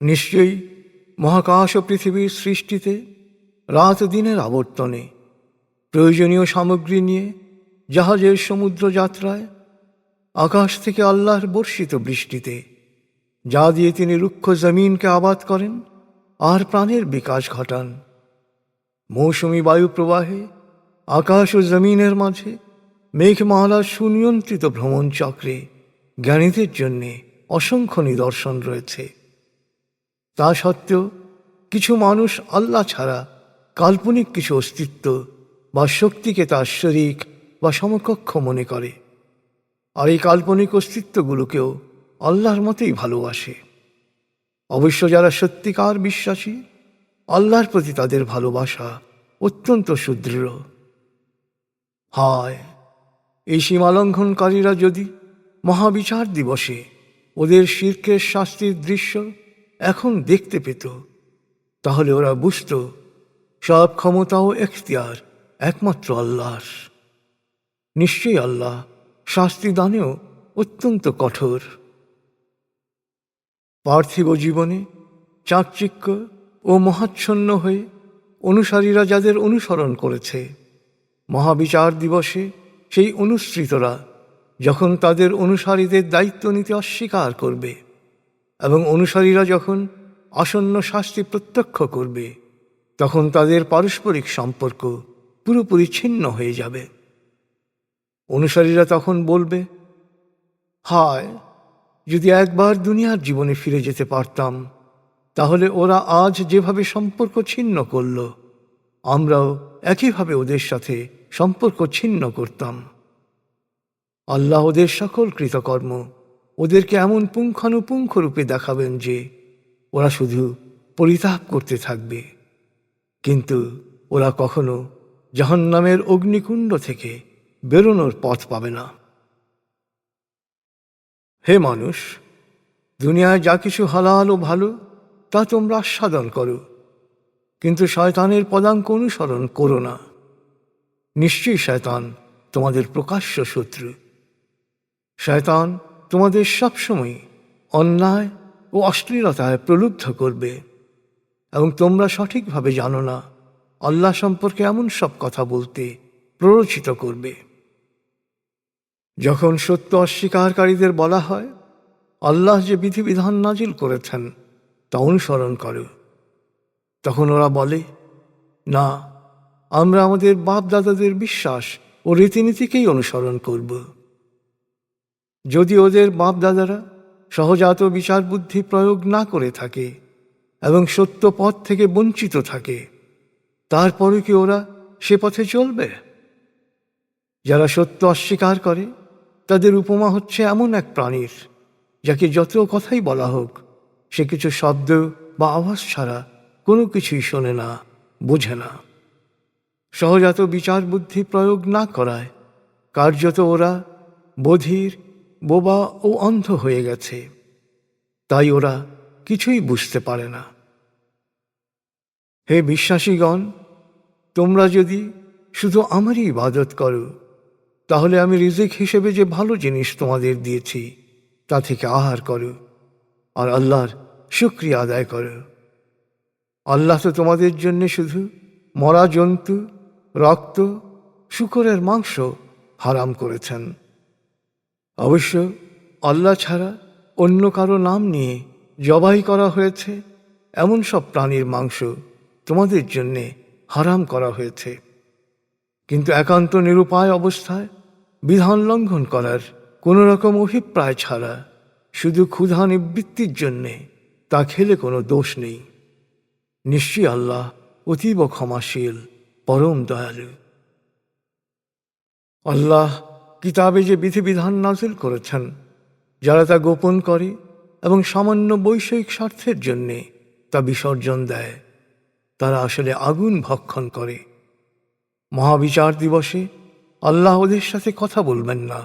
নিশ্চয়ই মহাকাশ ও পৃথিবীর সৃষ্টিতে, রাত দিনের আবর্তনে, প্রয়োজনীয় সামগ্রী নিয়ে জাহাজের সমুদ্র যাত্রায়, আকাশ থেকে আল্লাহর বর্ষিত বৃষ্টিতে, যা দিয়ে তিনি রুক্ষ জমিনকে আবাদ করেন আর প্রাণের বিকাশ ঘটান, মৌসুমী বায়ু প্রবাহে, আকাশ ও জমিনের মাঝে মেঘমালার সুনিয়ন্ত্রিত ভ্রমণ চক্রে জ্ঞানীদের জন্যে অসংখ্য নিদর্শন রয়েছে। তা সত্ত্বেও কিছু মানুষ আল্লাহ ছাড়া কাল্পনিক কিছু অস্তিত্ব বা শক্তিকে তার শরীক বা সমকক্ষ মনে করে, আর এই কাল্পনিক অস্তিত্বগুলোকেও আল্লাহর মতোই ভালোবাসে। অবশ্য যারা সত্যিকার বিশ্বাসী, আল্লাহর প্রতি তাদের ভালোবাসা অত্যন্ত সুদৃঢ়। হায়, এই সীমালঙ্ঘনকারীরা যদি মহাবিচার দিবসে ওদের শিরকের শাস্তির দৃশ্য এখন দেখতে পেত, তাহলে ওরা বুঝত সব ক্ষমতা ও এখতিয়ার একমাত্র আল্লাহর। নিশ্চয়ই আল্লাহ শাস্তি দানেও অত্যন্ত কঠোর। পার্থিব জীবনে চাকচিক্য ও মহাচ্ছন্ন হয়ে অনুসারীরা যাদের অনুসরণ করেছে, মহাবিচার দিবসে সেই অনুসৃতরা যখন তাদের অনুসারীদের দায়িত্ব নিতে অস্বীকার করবে এবং অনুসারীরা যখন আসন্ন শাস্তি প্রত্যক্ষ করবে, তখন তাদের পারস্পরিক সম্পর্ক পুরোপুরি ছিন্ন হয়ে যাবে। অনুসারীরা তখন বলবে, হায়, যদি একবার দুনিয়ার জীবনে ফিরে যেতে পারতাম, তাহলে ওরা আজ যেভাবে সম্পর্ক ছিন্ন করল, আমরাও একইভাবে ওদের সাথে সম্পর্ক ছিন্ন করতাম। আল্লাহ ওদের সকল কৃতকর্ম ওদেরকে এমন পুঙ্খানুপুঙ্খ রূপে দেখাবেন যে ওরা শুধু পরিতাপ করতে থাকবে, কিন্তু ওরা কখনো জাহান্নামের অগ্নিকুণ্ড থেকে বেরোনোর পথ পাবে না। হে মানুষ, দুনিয়ায় যা কিছু হালাল ও ভালো তা তোমরা আস্বাদন করো, কিন্তু শয়তানের পদাঙ্ক অনুসরণ করো না। নিশ্চয়ই শয়তান তোমাদের প্রকাশ্য শত্রু। শয়তান তোমাদের সবসময় অন্যায় ও অশ্লীলতায় প্রলুব্ধ করবে, এবং তোমরা সঠিকভাবে জানো না আল্লাহ সম্পর্কে এমন সব কথা বলতে প্ররোচিত করবে। যখন সত্য অস্বীকারীদের বলা হয়, আল্লাহ যে বিধিবিধান নাজিল করেছেন তা অনুসরণ করো, তখন ওরা বলে, না, আমরা আমাদের বাপ দাদাদের বিশ্বাস ও রীতিনীতিকেই অনুসরণ করব। যদি ওদের বাপ দাদারা সহজাত বিচার বুদ্ধি প্রয়োগ না করে থাকে এবং সত্য পথ থেকে বঞ্চিত থাকে, তারপরে কি ওরা সে পথে চলবে? যারা সত্য অস্বীকার করে তাদের উপমা হচ্ছে এমন এক প্রাণীর, যাকে যত কথাই বলা হোক সে কিছু শব্দ বা আওয়াজ ছাড়া কোনো কিছুই শোনে না, বোঝে না। সহজাত বিচার বুদ্ধি প্রয়োগ না করায় কার্যত ওরা বধির, বোবা ও অন্ধ হয়ে গেছে, তাই ওরা কিছুই বুঝতে পারে না। হে বিশ্বাসীগণ, তোমরা যদি শুধু আমারই ইবাদত করো, তাহলে আমি রিজিক হিসেবে যে ভালো জিনিস তোমাদের দিয়েছি তা থেকে আহার করো আর আল্লাহর শুকরিয়া আদায় করো। আল্লাহ তো তোমাদের জন্য শুধু মরা জন্তু, রক্ত, শূকরের মাংস হারাম করেছেন। অবশ্য আল্লাহ ছাড়া অন্য কারো নাম নিয়ে জবাই করা হয়েছে এমন সব প্রাণীর মাংস তোমাদের জন্যে হারাম করা হয়েছে, কিন্তু একান্ত নিরুপায় অবস্থায় বিধান লঙ্ঘন করার কোনো রকম অভিপ্রায় ছাড়া শুধু ক্ষুধা নিবৃত্তির জন্যে তা খেলে কোনো দোষ নেই। নিশ্চয়ই আল্লাহ অতীব ক্ষমাশীল, পরম দয়ালু। আল্লাহ কিতাবে যে বিধিবিধান নাজিল করেছেন, যারা তা গোপন করে এবং সামান্য বৈষয়িক স্বার্থের জন্যে তা বিসর্জন দেয়, তারা আসলে আগুন ভক্ষণ করে। মহাবিচার দিবসে আল্লাহ ওদের সাথে কথা বলবেন না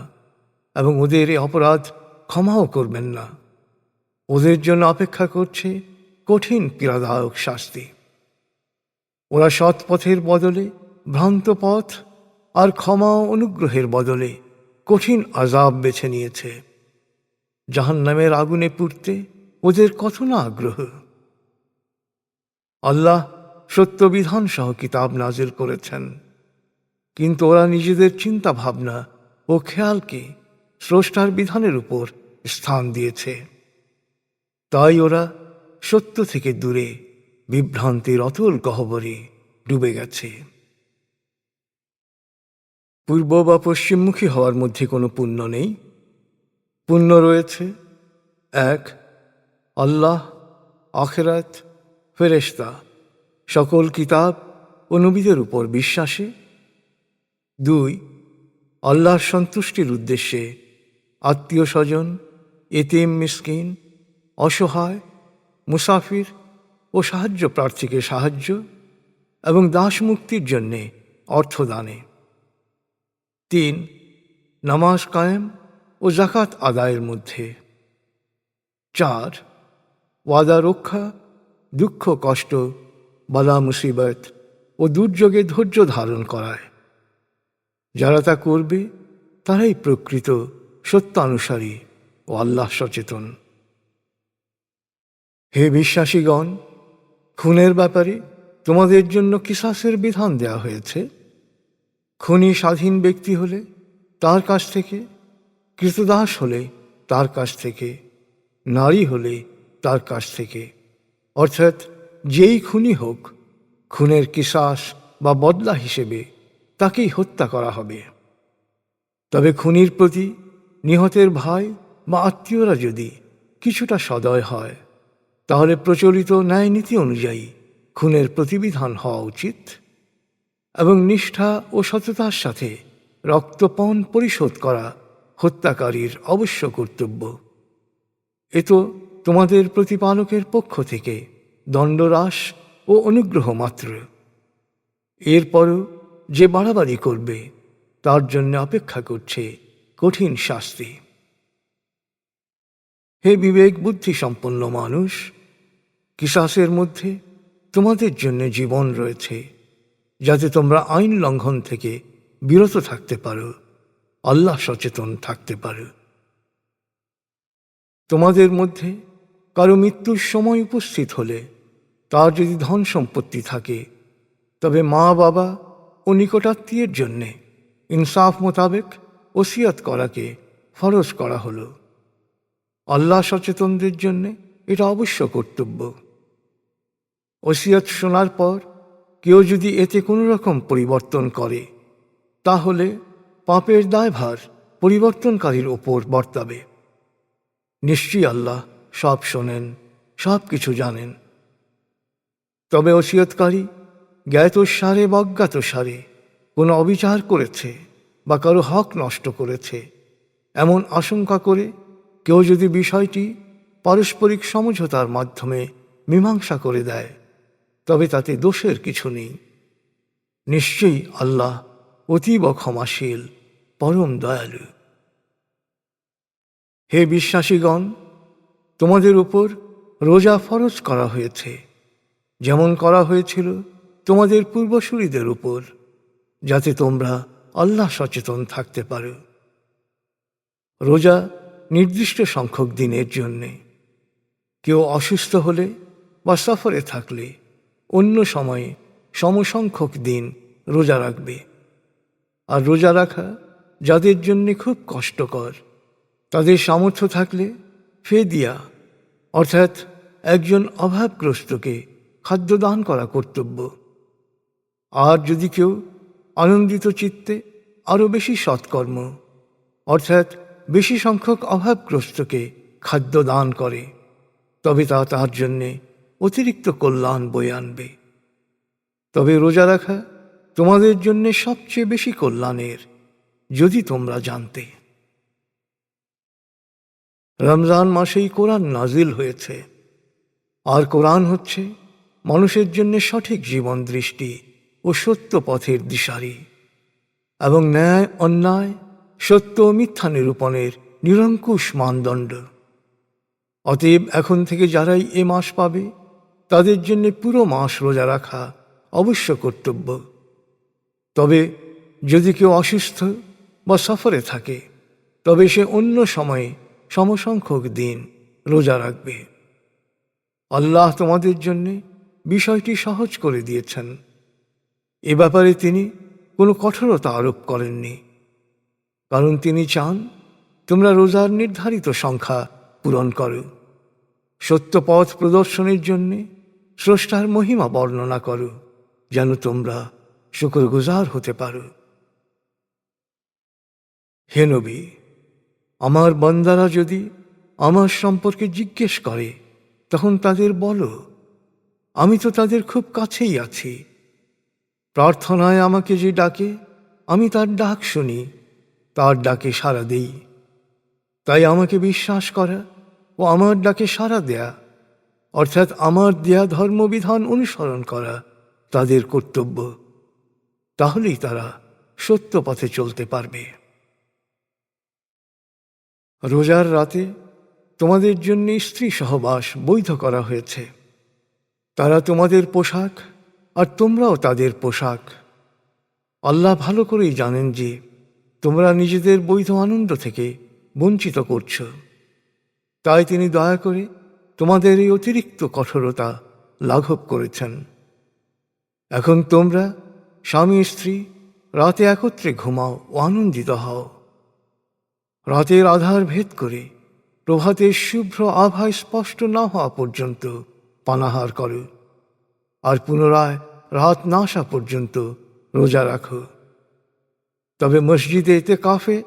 এবং ওদের এ অপরাধ ক্ষমাও করবেন না। ওদের জন্য অপেক্ষা করছে কঠিন পীড়াদায়ক শাস্তি। ওরা সৎ পথের বদলে ভ্রান্ত পথ আর ক্ষমা ও অনুগ্রহের বদলে কঠিন আযাব বেছে নিয়েছে। জাহান্নামের আগুনে পুড়তে ওদের কত না আগ্রহ! আল্লাহ সত্য বিধান সহ কিতাব নাজিল করেছেন, কিন্তু ওরা নিজেদের চিন্তা ভাবনা ও খেয়ালকে স্রষ্টার বিধানের উপর স্থান দিয়েছে। তাই ওরা সত্য থেকে দূরে বিভ্রান্তির অতল গহ্বরে ডুবে গেছে। পূর্ব বা পশ্চিমমুখী হওয়ার মধ্যে কোনো পুণ্য নেই। পুণ্য রয়েছে এক, আল্লাহ, আখিরাত, ফেরেশতা, সকল কিতাব ও নবীদের উপর বিশ্বাসে। দুই, আল্লাহর সন্তুষ্টির উদ্দেশ্যে আত্মীয় স্বজন, এতিম মিসকিন, অসহায়, মুসাফির ও সাহায্য প্রার্থীকে সাহায্য এবং দাস মুক্তির জন্যে অর্থদানে। তিন, নামাজ কায়েম ও জাকাত আদায়ের মধ্যে। চার, ওয়াদা রক্ষা, দুঃখ কষ্ট, বালা মুসিবত ও দুর্যোগে ধৈর্য ধারণ করায়। যারা তা করবে তারাই প্রকৃত সত্যানুসারী ও আল্লাহ সচেতন। হে বিশ্বাসীগণ, খুনের ব্যাপারে তোমাদের জন্য কিসাসের বিধান দেয়া হয়েছে। খুনি স্বাধীন ব্যক্তি হলে তার কাছ থেকে, কৃতদাস হলে তার কাছ থেকে, নারী হলে তার কাছ থেকে, অর্থাৎ যেই খুনি হোক, খুনের কিসাস বা বদলা হিসেবে তাকেই হত্যা করা হবে। তবে খুনির প্রতি নিহতের ভাই বা আত্মীয়রা যদি কিছুটা সদয় হয়, তাহলে প্রচলিত ন্যায়নীতি অনুযায়ী খুনের প্রতিবিধান হওয়া উচিত এবং নিষ্ঠা ও সততার সাথে রক্তপণ পরিশোধ করা হত্যাকারীর অবশ্য কর্তব্য। এ তো তোমাদের প্রতিপালকের পক্ষ থেকে দণ্ডহ্রাস ও অনুগ্রহ মাত্র। এরপরও যে বাড়াবাড়ি করবে তার জন্য অপেক্ষা করছে কঠিন শাস্তি। হে বিবেক বুদ্ধি সম্পন্ন মানুষ, কিসাসের মধ্যে তোমাদের জন্য জীবন রয়েছে, যাতে তোমরা আইন লঙ্ঘন থেকে বিরত থাকতে পারো, আল্লাহ সচেতন থাকতে পারো। তোমাদের মধ্যে কারো মৃত্যুর সময় উপস্থিত হলে তার যদি ধন সম্পত্তি থাকে, তবে মা বাবা ও নিকটাত্মীয়ের জন্যে ইনসাফ মোতাবেক ওসিয়ত করাকে ফরজ করা হলো। আল্লাহ সচেতনদের জন্যে এটা অবশ্য কর্তব্য। ওসিয়ত শোনার পর কেউ যদি এতে কোনো রকম পরিবর্তন করে, তাহলে পাপের দায়ভার পরিবর্তনকারীর ওপর বর্তাবে। নিশ্চয়ই আল্লাহ সব শোনেন, সব কিছু জানেন। তবে ওসিয়তকারী জ্ঞাতসারে বা অজ্ঞাতসারে কোনো অবিচার করেছে বা কারো হক নষ্ট করেছে এমন আশঙ্কা করে কেউ যদি বিষয়টি পারস্পরিক সমঝোতার মাধ্যমে মীমাংসা করে দেয়, তবে তাতে দোষের কিছু নেই। নিশ্চয়ই আল্লাহ অতীব ক্ষমাশীল, পরম দয়ালু। হে বিশ্বাসীগণ, তোমাদের উপর রোজা ফরজ করা হয়েছে, যেমন করা হয়েছিল তোমাদের পূর্বসূরীদের উপর, যাতে তোমরা আল্লাহ সচেতন থাকতে পারো। রোজা নির্দিষ্ট সংখ্যক দিনের জন্যে। কেউ অসুস্থ হলে বা সফরে থাকলে অন্য সময়ে সমসংখ্যক দিন রোজা রাখবে। আর রোজা রাখা যাদের জন্যে খুব কষ্টকর, তাদের সামর্থ্য থাকলে ফেদিয়া অর্থাৎ একজন অভাবগ্রস্তকে খাদ্যদান করা কর্তব্য। আর যদি কেউ আনন্দিত চিত্তে আরও বেশি সৎকর্ম অর্থাৎ বেশি সংখ্যক অভাবগ্রস্তকে খাদ্য দান করে, তবে তা তার জন্যে অতিরিক্ত কল্যাণ বয়ে আনবে। তবে রোজা রাখা তোমাদের জন্যে সবচেয়ে বেশি কল্যাণের, যদি তোমরা জানতে। রমজান মাসেই কোরআন নাজিল হয়েছে, আর কোরআন হচ্ছে মানুষের জন্য সঠিক জীবন দৃষ্টি ও সত্য পথের দিশারি এবং ন্যায় অন্যায়, সত্য ও মিথ্যা নিরূপণের নিরঙ্কুশ মানদণ্ড। অতএব এখন থেকে যারাই এ মাস পাবে, তাদের জন্য পুরো মাস রোজা রাখা অবশ্য কর্তব্য। তবে যদি কেউ অসুস্থ বা সফরে থাকে, তবে সে অন্য সময়ে সমসংখ্যক দিন রোজা রাখবে। আল্লাহ তোমাদের জন্যে বিষয়টি সহজ করে দিয়েছেন। এ ব্যাপারে তিনি কোনো কঠোরতা আরোপ করেননি, কারণ তিনি চান তোমরা রোজার নির্ধারিত সংখ্যা পূরণ করো, সত্য পথ প্রদর্শনের জন্যে স্রষ্টার মহিমা বর্ণনা করো, যেন তোমরা শুকরগুজার হতে পারো। হে নবী, আমার বান্দারা যদি আমার সম্পর্কে জিজ্ঞেস করে তখন তাদের বলো, আমি তো তাদের খুব কাছেই আছি। প্রার্থনায় আমাকে যে ডাকে আমি তার ডাক শুনি, তার ডাকে সাড়া দেই। তাই আমাকে বিশ্বাস করা ও আমার ডাকে সাড়া দেয়া, অর্থাৎ আমার দেয়া ধর্মবিধান অনুসরণ করা তাদের কর্তব্য। তাহলেই তারা সত্য পথে চলতে পারবে। রোজার রাতে তোমাদের জন্য স্ত্রী সহবাস বৈধ করা হয়েছে। তারা তোমাদের পোশাক আর তোমরাও তাদের পোশাক। আল্লাহ ভালো করেই জানেন যে তোমরা নিজেদের বৈধ আনন্দ থেকে বঞ্চিত করছ। তাই তিনি দয়া করে তোমাদের এই অতিরিক্ত কঠোরতা লাঘব করেছেন। এখন তোমরা স্বামী স্ত্রী রাতে একত্রে ঘুমাও ও আনন্দিত হও। রাতের আধার ভেদ করে প্রভাতের শুভ্র আভায় স্পষ্ট না হওয়া পর্যন্ত পানাহার করো, আর পুনরায় রাত না আসা পর্যন্ত রোজা রাখো। তবে মসজিদে ইতিকাফে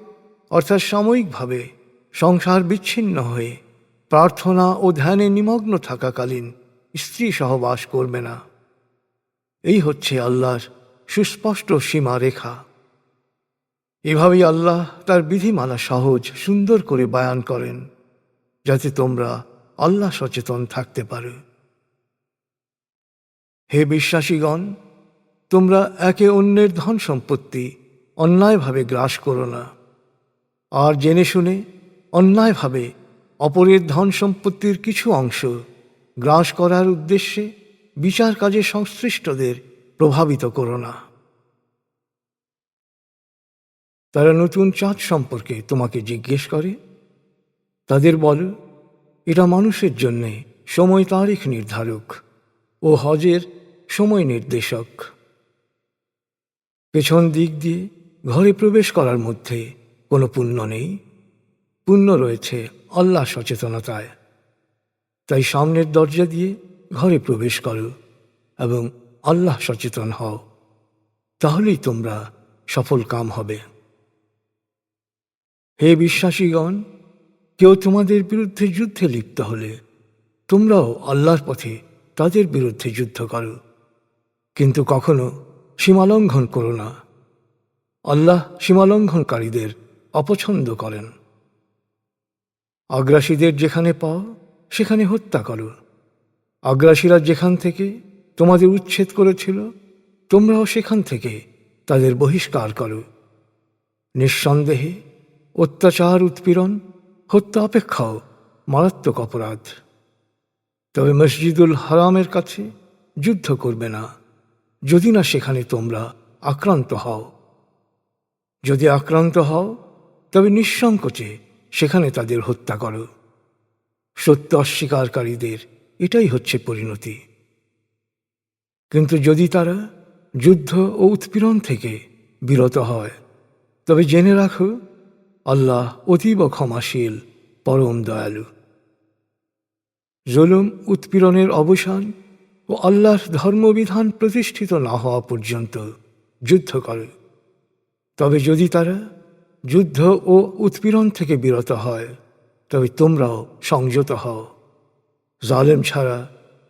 অর্থাৎ সাময়িকভাবে সংসার বিচ্ছিন্ন হয়ে প্রার্থনা ও ধ্যানে নিমগ্ন থাকাকালীন স্ত্রী সহবাস করবে না। এই হচ্ছে আল্লাহর সুস্পষ্ট সীমারেখা। এভাবেই আল্লাহ তার বিধিমালা সহজ সুন্দর করে বয়ান করেন, যাতে তোমরা আল্লাহ সচেতন থাকতে পারো। হে বিশ্বাসীগণ, তোমরা একে অন্যের ধন সম্পত্তি অন্যায়ভাবে গ্রাস করো না, আর জেনে শুনে অন্যায়ভাবে অপরের ধন সম্পত্তির কিছু অংশ গ্রাস করার উদ্দেশ্যে বিচার কাজে সংশ্লিষ্টদের প্রভাবিত করো না। তারা নতুন চাঁদ সম্পর্কে তোমাকে জিজ্ঞেস করে। তাদের বলো, এটা মানুষের জন্যে সময় তারিখ নির্ধারক ও হজের সময় নির্দেশক। পেছন দিক দিয়ে ঘরে প্রবেশ করার মধ্যে কোনো পুণ্য নেই, পুণ্য রয়েছে আল্লাহ সচেতনতায়। তাই সামনের দরজা দিয়ে ঘরে প্রবেশ করো এবং আল্লাহ সচেতন হও, তাহলেই তোমরা সফল কাম হবে। হে বিশ্বাসীগণ, কেউ তোমাদের বিরুদ্ধে যুদ্ধে লিপ্ত হলে তোমরাও আল্লাহর পথে তাদের বিরুদ্ধে যুদ্ধ করো, কিন্তু কখনো সীমালঙ্ঘন করো না। আল্লাহ সীমালঙ্ঘনকারীদের অপছন্দ করেন। আগ্রাসীদের যেখানে পাও সেখানে হত্যা করো। আগ্রাসীরা যেখান থেকে তোমাদের উচ্ছেদ করেছিল তোমরাও সেখান থেকে তাদের বহিষ্কার করো। নিঃসন্দেহে অত্যাচার, উৎপীড়ন, হত্যা অপেক্ষাও মারাত্মক অপরাধ। তবে মসজিদুল হারামের কাছে যুদ্ধ করবে না, যদি না সেখানে তোমরা আক্রান্ত হও। যদি আক্রান্ত হও তবে নিঃসংকোচে সেখানে তাদের হত্যা করো। সত্য অস্বীকারীদের এটাই হচ্ছে পরিণতি। কিন্তু যদি তারা যুদ্ধ ও উৎপীড়ন থেকে বিরত হয় তবে জেনে রাখো, আল্লাহ অতীব ক্ষমাশীল, পরম দয়ালু। জুলুম, উৎপীড়নের অবসান ও আল্লাহর ধর্মবিধান প্রতিষ্ঠিত না হওয়া পর্যন্ত যুদ্ধ করে। তবে যদি তারা যুদ্ধ ও উৎপীড়ন থেকে বিরত হয় তবে তোমরাও সংযত হও। জালেম ছাড়া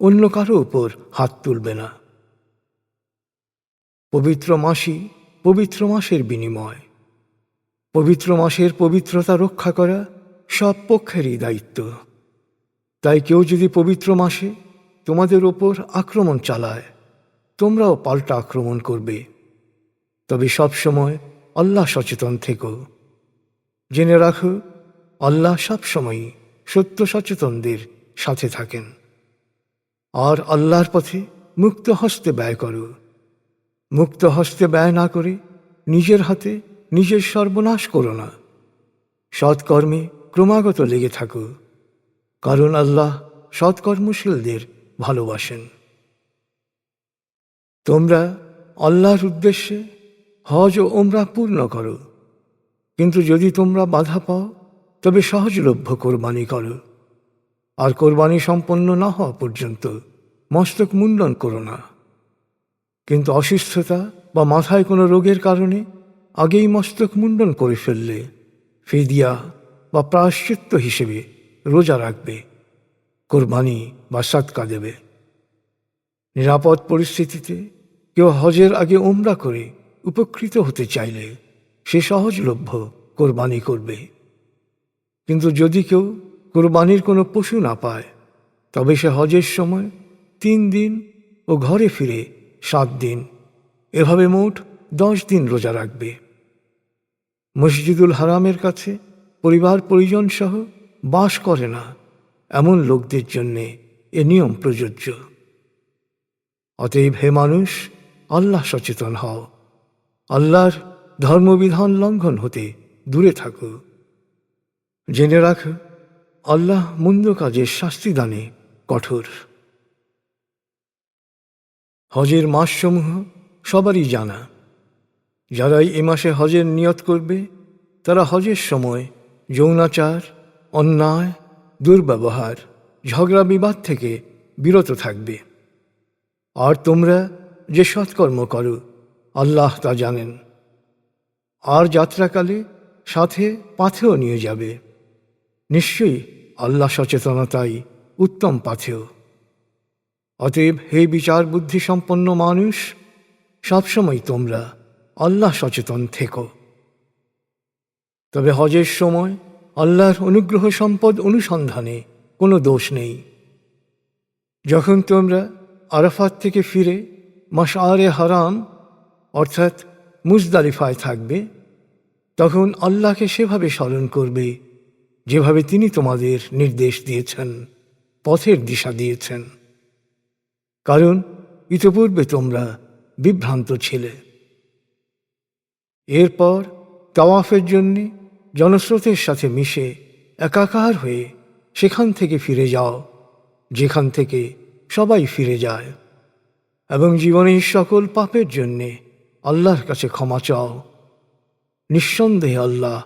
অন্য কারো উপর হাত তুলবে না। পবিত্র মাসই পবিত্র মাসের বিনিময়। পবিত্র মাসের পবিত্রতা রক্ষা করা সব পক্ষেরই দায়িত্ব। তাই কেউ যদি পবিত্র মাসে তোমাদের ওপর আক্রমণ চালায় তোমরাও পাল্টা আক্রমণ করবে। তবে সবসময় আল্লাহ সচেতন থেকো। জেনে রাখো, আল্লাহ সবসময়ই সত্য সচেতনদের সাথে থাকেন। আর আল্লাহর পথে মুক্ত হস্তে ব্যয় করো। মুক্ত হস্তে ব্যয় না করে নিজের হাতে নিজের সর্বনাশ করো না। সৎকর্মে ক্রমাগত লেগে থাকো, কারণ আল্লাহ সৎকর্মশীলদের ভালোবাসেন। তোমরা আল্লাহর উদ্দেশ্যে হজ ও ওমরা পূর্ণ করো, কিন্তু যদি তোমরা বাধা পাও তবে সহজলভ্য কোরবানি করো। আর কোরবানি সম্পন্ন না হওয়া পর্যন্ত মস্তক মুন্ডন করো না। কিন্তু অসুস্থতা বা মাথায় কোনো রোগের কারণে আগেই মস্তক মুন্ডন করে ফেললে ফিদিয়া বা প্রায়শ্চিত্ত হিসেবে রোজা রাখবে, কোরবানি বা সাদকা দেবে। নিরাপদ পরিস্থিতিতে কেউ হজের আগে ওমরা করে উপকৃত হতে চাইলে সে সহজলভ্য কোরবানি করবে। কিন্তু যদি কেউ কোরবানির কোনো পশু না পায় তবে সে হজের সময় 3 দিন ও ঘরে ফিরে 7 দিন, এভাবে মোট 10 দিন রোজা রাখবে। মসজিদুল হারামের কাছে পরিবার পরিজন সহ বাস করে না এমন লোকদের জন্যে এ নিয়ম প্রযোজ্য। অতএব হে মানুষ, আল্লাহ সচেতন হও, আল্লাহর ধর্মবিধান লঙ্ঘন হতে দূরে থাকো। জেনে রাখো, আল্লাহ মন্দ কাজের শাস্তিদানে কঠোর। হজের মাসসমূহ সবারই জানা। যারাই এ মাসে হজের নিয়ত করবে তারা হজের সময় যৌনাচার, অন্যায়, দুর্ব্যবহার, ঝগড়া বিবাদ থেকে বিরত থাকবে। আর তোমরা যে সৎকর্ম করো আল্লাহ তা জানেন। আর যাত্রাকালে সাথে পাথেয় নিয়ে যাবে। নিশ্চয়ই আল্লাহ সচেতনতাই উত্তম পাথেয়। অতএব হে বিচার বুদ্ধি সম্পন্ন মানুষ, সবসময় তোমরা আল্লাহ সচেতন থেকো। তবে হজের সময় আল্লাহর অনুগ্রহ সম্পদ অনুসন্ধানে কোনো দোষ নেই। যখন তোমরা আরাফাত থেকে ফিরে মাশআরে হারাম অর্থাৎ মুজদালিফায় থাকবে, তখন আল্লাহকে সেভাবে স্মরণ করবে যেভাবে তিনি তোমাদের নির্দেশ দিয়েছেন, পথের দিশা দিয়েছেন। কারণ ইতপূর্বে তোমরা বিভ্রান্ত ছিলে। এরপর তাওয়াফের জন্য জনস্রোতের সাথে মিশে একাকার হয়ে সেখান থেকে ফিরে যাও যেখান থেকে সবাই ফিরে যায়, এবং জীবনের সকল পাপের জন্যে আল্লাহর কাছে ক্ষমা চাও। নিঃসন্দেহে আল্লাহ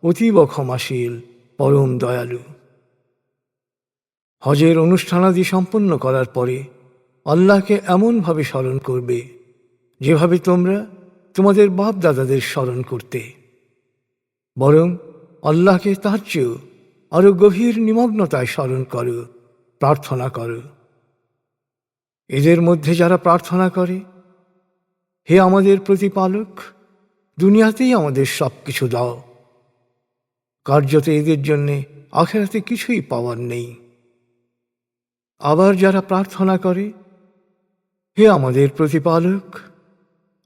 অতীব ক্ষমাশীল, পরম দয়ালু। হজের অনুষ্ঠানাদি সম্পন্ন করার পরে আল্লাহকে এমনভাবে স্মরণ করবে যেভাবে তোমরা তোমাদের বাপ দাদাদের স্মরণ করতে, বরং আল্লাহকে তার চেয়েও আরো গভীর নিমগ্নতায় স্মরণ করো, প্রার্থনা করো। এদের মধ্যে যারা প্রার্থনা করে, হে আমাদের প্রতিপালক, দুনিয়াতেই আমাদের সব কিছু দাও, কার্যত এদের জন্যে আখিরাতে কিছুই পাওয়ার নেই। আবার যারা প্রার্থনা করে, হে আমাদের প্রতিপালক,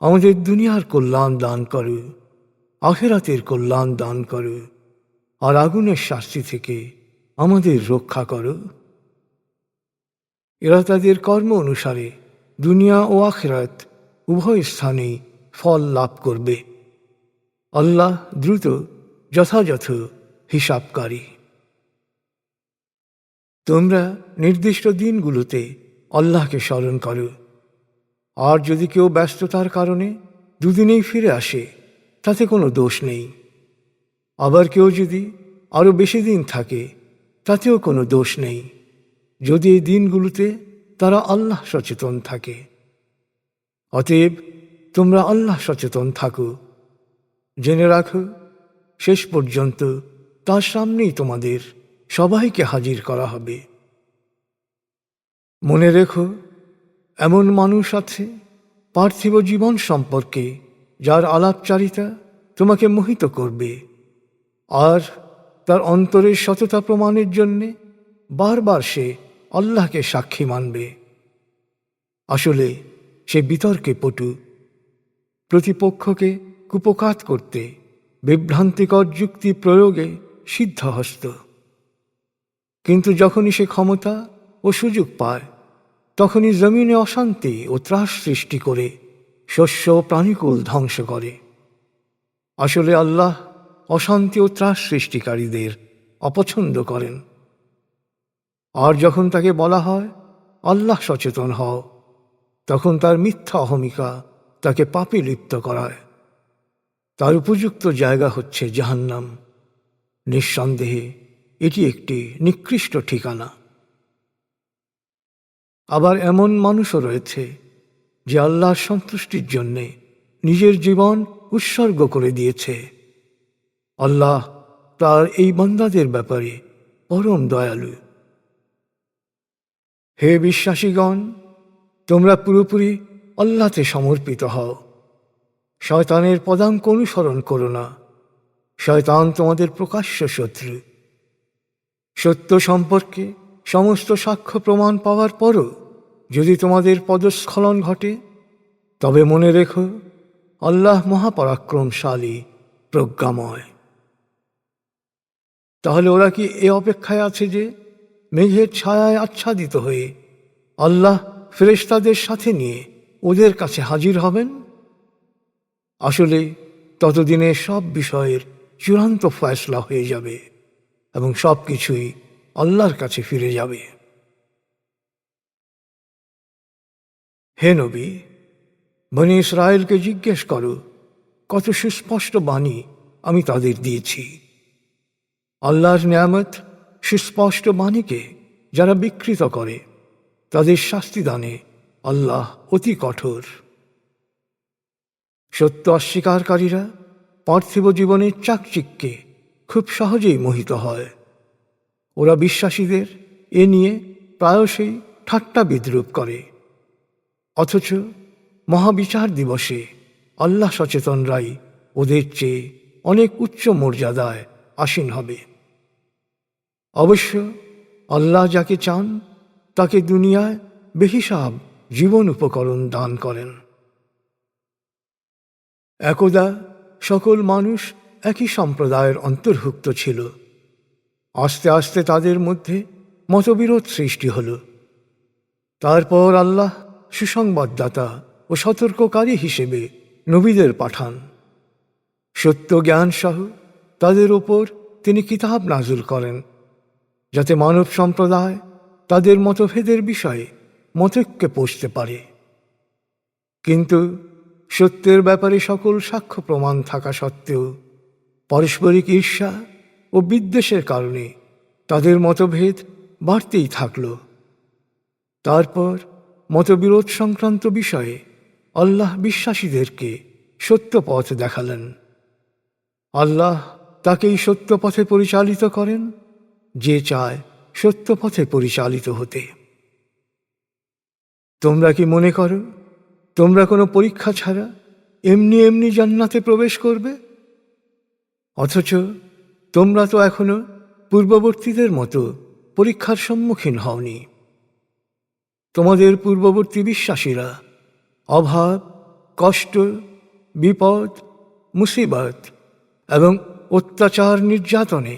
আমাদের দুনিয়ার কল্যাণ দান করো, আখিরাতের কল্যাণ দান করো, আর আগুনের শাস্তি থেকে আমাদের রক্ষা করো। এরা তাদের কর্ম অনুসারে দুনিয়া ও আখিরাত উভয় স্থানেই ফল লাভ করবে। আল্লাহ দ্রুত যথাযথ হিসাবকারী। তোমরা নির্দিষ্ট দিনগুলোতে আল্লাহকে স্মরণ করো। আর যদি কেউ ব্যস্ততার কারণে দুদিনেই ফিরে আসে তাতে কোনো দোষ নেই। আবার কেউ যদি আরও বেশি দিন থাকে তাতেও কোনো দোষ নেই, যদি এই দিনগুলোতে তারা আল্লাহ সচেতন থাকে। অতএব তোমরা আল্লাহ সচেতন থাকো। জেনে রাখো, শেষ পর্যন্ত তার সামনেই তোমাদের সবাইকে হাজির করা হবে। মনে রেখো, এমন মানুষ আছে পার্থিব জীবন সম্পর্কে যার আলাপচারিতা তোমাকে মোহিত করবে, আর তার অন্তরের সততা প্রমাণের জন্যে বারবার সে আল্লাহকে সাক্ষী মানবে। আসলে সে বিতর্কে পটু, প্রতিপক্ষকে কুপকাত করতে বিভ্রান্তিকর যুক্তি প্রয়োগে সিদ্ধহস্ত। কিন্তু যখনই সে ক্ষমতা ও সুযোগ পায় তখনই জমিনে অশান্তি ও ত্রাস সৃষ্টি করে শস্য ও প্রাণীকুল ধ্বংস করে। আসলে আল্লাহ অশান্তি ও ত্রাস সৃষ্টিকারীদের অপছন্দ করেন। আর যখন তাকে বলা হয় আল্লাহ সচেতন হও, তখন তার মিথ্যা অহমিকা তাকে পাপে লিপ্ত করায়। তার উপযুক্ত জায়গা হচ্ছে জাহান্নাম। নিঃসন্দেহে এটি একটি নিকৃষ্ট ঠিকানা। আবার এমন মানুষও রয়েছে যে আল্লাহর সন্তুষ্টির জন্যে নিজের জীবন উৎসর্গ করে দিয়েছে। আল্লাহ তার এই বান্দাদের ব্যাপারে পরম দয়ালু। হে বিশ্বাসীগণ, তোমরা পুরোপুরি আল্লাহতে সমর্পিত হও। শয়তানের পদাঙ্ক অনুসরণ করো না। শয়তান তোমাদের প্রকাশ্য শত্রু। সত্য সম্পর্কে সমস্ত সাক্ষ্য প্রমাণ পাওয়ার পরও যদি তোমাদের পদস্খলন ঘটে, তবে মনে রেখো আল্লাহ মহাপরাক্রমশালী, প্রজ্ঞাময়। তাহলে ওরা কি এ অপেক্ষায় আছে যে মেঘের ছায়ায় আচ্ছাদিত হয়ে আল্লাহ ফেরেশতাদের সাথে নিয়ে ওদের কাছে হাজির হবেন? আসলে ততদিনে সব বিষয়ের চূড়ান্ত ফয়সলা হয়ে যাবে এবং সব কিছুই আল্লাহর কাছে ফিরে যাবে। হে নবী, বনী ইসরায়েলকে জিজ্ঞেস করো কত সুস্পষ্ট বাণী আমি তাদের দিয়েছি। আল্লাহর নিয়ামত সুস্পষ্ট বাণীকে যারা বিকৃত করে তাদের শাস্তি দানে আল্লাহ অতি কঠোর। সত্য অস্বীকারীরা পার্থিব জীবনের চাকচিক্যে খুব সহজেই মোহিত হয়। ওরা বিশ্বাসীদের এ নিয়ে প্রায়শই ঠাট্টা বিদ্রূপ করে। অথচ মহাবিচার দিবসে আল্লাহ সচেতনরাই ওদের চেয়ে অনেক উচ্চ মর্যাদায় আসীন হবে। অবশ্য আল্লাহ যাকে চান তাকে দুনিয়ায় বেহিসাব জীবন উপকরণ দান করেন। একদা সকল মানুষ একই সম্প্রদায়ের অন্তর্ভুক্ত ছিল। আস্তে আস্তে তাদের মধ্যে মতবিরোধ সৃষ্টি হল। তারপর আল্লাহ সুসংবাদদাতা ও সতর্ককারী হিসেবে নবীদের পাঠান। সত্য জ্ঞান সহ তাদের উপর তিনি কিতাব নাযিল করেন, যাতে মানব সম্প্রদায় তাদের মতভেদের বিষয়ে মতৈক্যে পৌঁছতে পারে। কিন্তু সত্যের ব্যাপারে সকল সাক্ষ্য প্রমাণ থাকা সত্ত্বেও পারস্পরিক ঈর্ষা ও বিদ্বেষের কারণে তাদের মতভেদ বাড়তেই থাকল। তারপর মতবিরোধ সংক্রান্ত বিষয়ে আল্লাহ বিশ্বাসীদেরকে সত্য পথ দেখালেন। আল্লাহ তাকেই সত্য পথে পরিচালিত করেন যে চায় সত্য পথে পরিচালিত হতে। তোমরা কি মনে করো তোমরা কোনো পরীক্ষা ছাড়া এমনি এমনি জান্নাতে প্রবেশ করবে? অথচ তোমরা তো এখনো পূর্ববর্তীদের মতো পরীক্ষার সম্মুখীন হওনি। তোমাদের পূর্ববর্তী বিশ্বাসীরা অভাব, কষ্ট, বিপদ, মুসিবত এবং অত্যাচার নির্যাতনে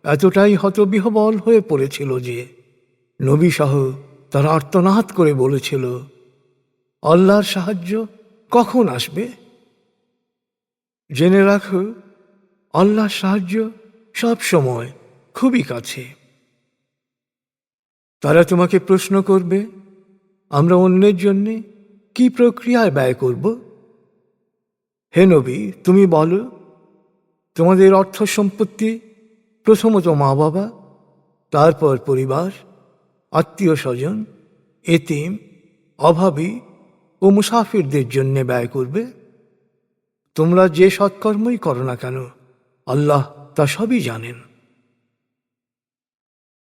এতটাই হতবিহ্বল হয়ে পড়েছিল যে নবীসহ তারা আর্তনাদ করে বলেছিল, আল্লাহর সাহায্য কখন আসবে? জেনে রাখো, আল্লাহর সাহায্য সব সময় খুবই কাছে। তারা তোমাকে প্রশ্ন করবে, আমরা অন্যের জন্যে কি প্রক্রিয়ায় ব্যয় করব? হে নবী, তুমি বলো, তোমাদের অর্থ সম্পত্তি প্রথমত মা বাবা, তারপর পরিবার, আত্মীয় স্বজন, এতিম, অভাবী ও মুসাফিরদের জন্য ব্যয় করবে। তোমরা যে সৎকর্মই করো না কেন আল্লাহ তা সবই জানেন।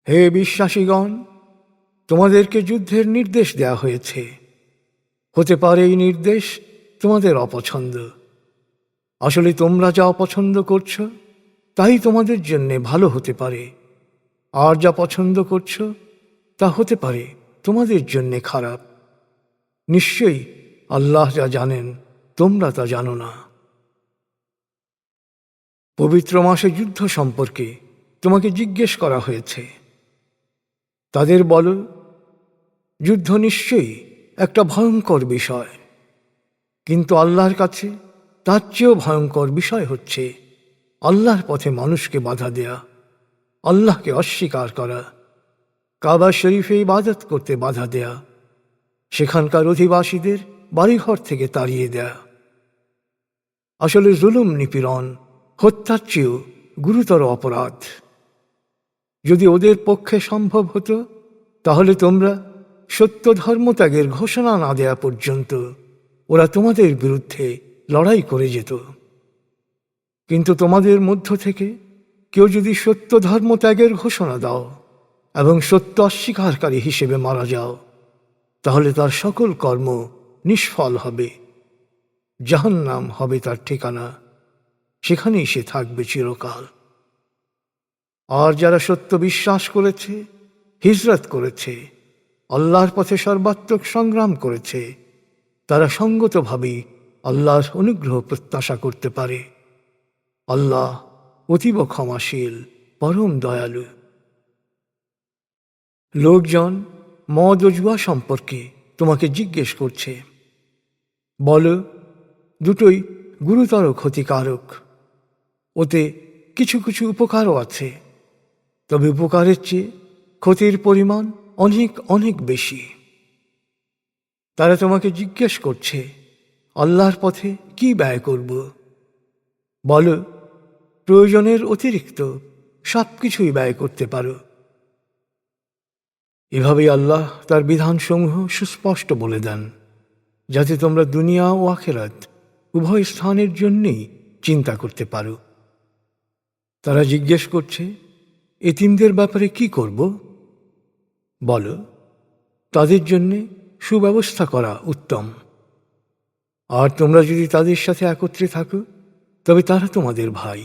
হে বিশ্বাসীগণ, তোমাদেরকে যুদ্ধের নির্দেশ দেয়া হয়েছে। হতে পারে এই নির্দেশ তোমাদের অপছন্দ। আসলে তোমরা যা অপছন্দ করছো তাই তোমাদের জন্যে ভালো হতে পারে, আর যা পছন্দ করছো তা হতে পারে তোমাদের জন্যে খারাপ। নিশ্চয়ই আল্লাহ যা জানেন তোমরা তা জানো না। পবিত্র মাসে যুদ্ধ সম্পর্কে তোমাকে জিজ্ঞেস করা হয়েছে। তাদের বলো, যুদ্ধ নিশ্চয়ই একটা ভয়ঙ্কর বিষয়, কিন্তু আল্লাহর কাছে তার চেয়েও ভয়ঙ্কর বিষয় হচ্ছে আল্লাহর পথে মানুষকে বাধা দেয়া, আল্লাহকে অস্বীকার করা, কাবা শরীফে ইবাদত করতে বাধা দেয়া, সেখানকার অধিবাসীদের বাড়িঘর থেকে তাড়িয়ে দেয়া। আসলে জুলুম, নিপীড়ন, হত্যার চেয়েও গুরুতর অপরাধ। যদি ওদের পক্ষে সম্ভব হতো তাহলে তোমরা সত্য ধর্মত্যাগের ঘোষণা না দেয়া পর্যন্ত ওরা তোমাদের বিরুদ্ধে লড়াই করে যেত। কিন্তু তোমাদের মধ্য থেকে কেউ যদি সত্য ধর্মত্যাগের ঘোষণা দাও এবং সত্য অস্বীকারী হিসেবে মারা যাও, তাহলে তার সকল কর্ম নিষ্ফল হবে। জাহান্নাম হবে তার ঠিকানা, সেখানেই সে থাকবে চিরকাল। আর যারা সত্য বিশ্বাস করেছে, হিজরত করেছে, আল্লাহর পথে সর্বাত্মক সংগ্রাম করেছে, তারা সঙ্গতভাবেই আল্লাহর অনুগ্রহ প্রত্যাশা করতে পারে। আল্লাহ অতীব ক্ষমাশীল, পরম দয়ালু। লোকজন মদ ও জুয়া সম্পর্কে তোমাকে জিজ্ঞেস করছে। বলো, দুটোই গুরুতর ক্ষতিকারক। ওতে কিছু কিছু উপকারও আছে, তবে উপকারের চেয়ে ক্ষতির পরিমাণ অনেক অনেক বেশি। তারা তোমাকে জিজ্ঞেস করছে, আল্লাহর পথে কি ব্যয় করব? বলো, প্রয়োজনের অতিরিক্ত সব কিছুই ব্যয় করতে পারো। এভাবেই আল্লাহ তার বিধানসমূহ সুস্পষ্ট বলে দেন, যাতে তোমরা দুনিয়া ও আখিরাত উভয় স্থানের জন্যেই চিন্তা করতে পারো। তারা জিজ্ঞেস করছে, এতিমদের ব্যাপারে কি করব? বলো, তাদের জন্যে সুব্যবস্থা করা উত্তম। আর তোমরা যদি তাদের সাথে একত্রে থাকো তবে তারা তোমাদের ভাই।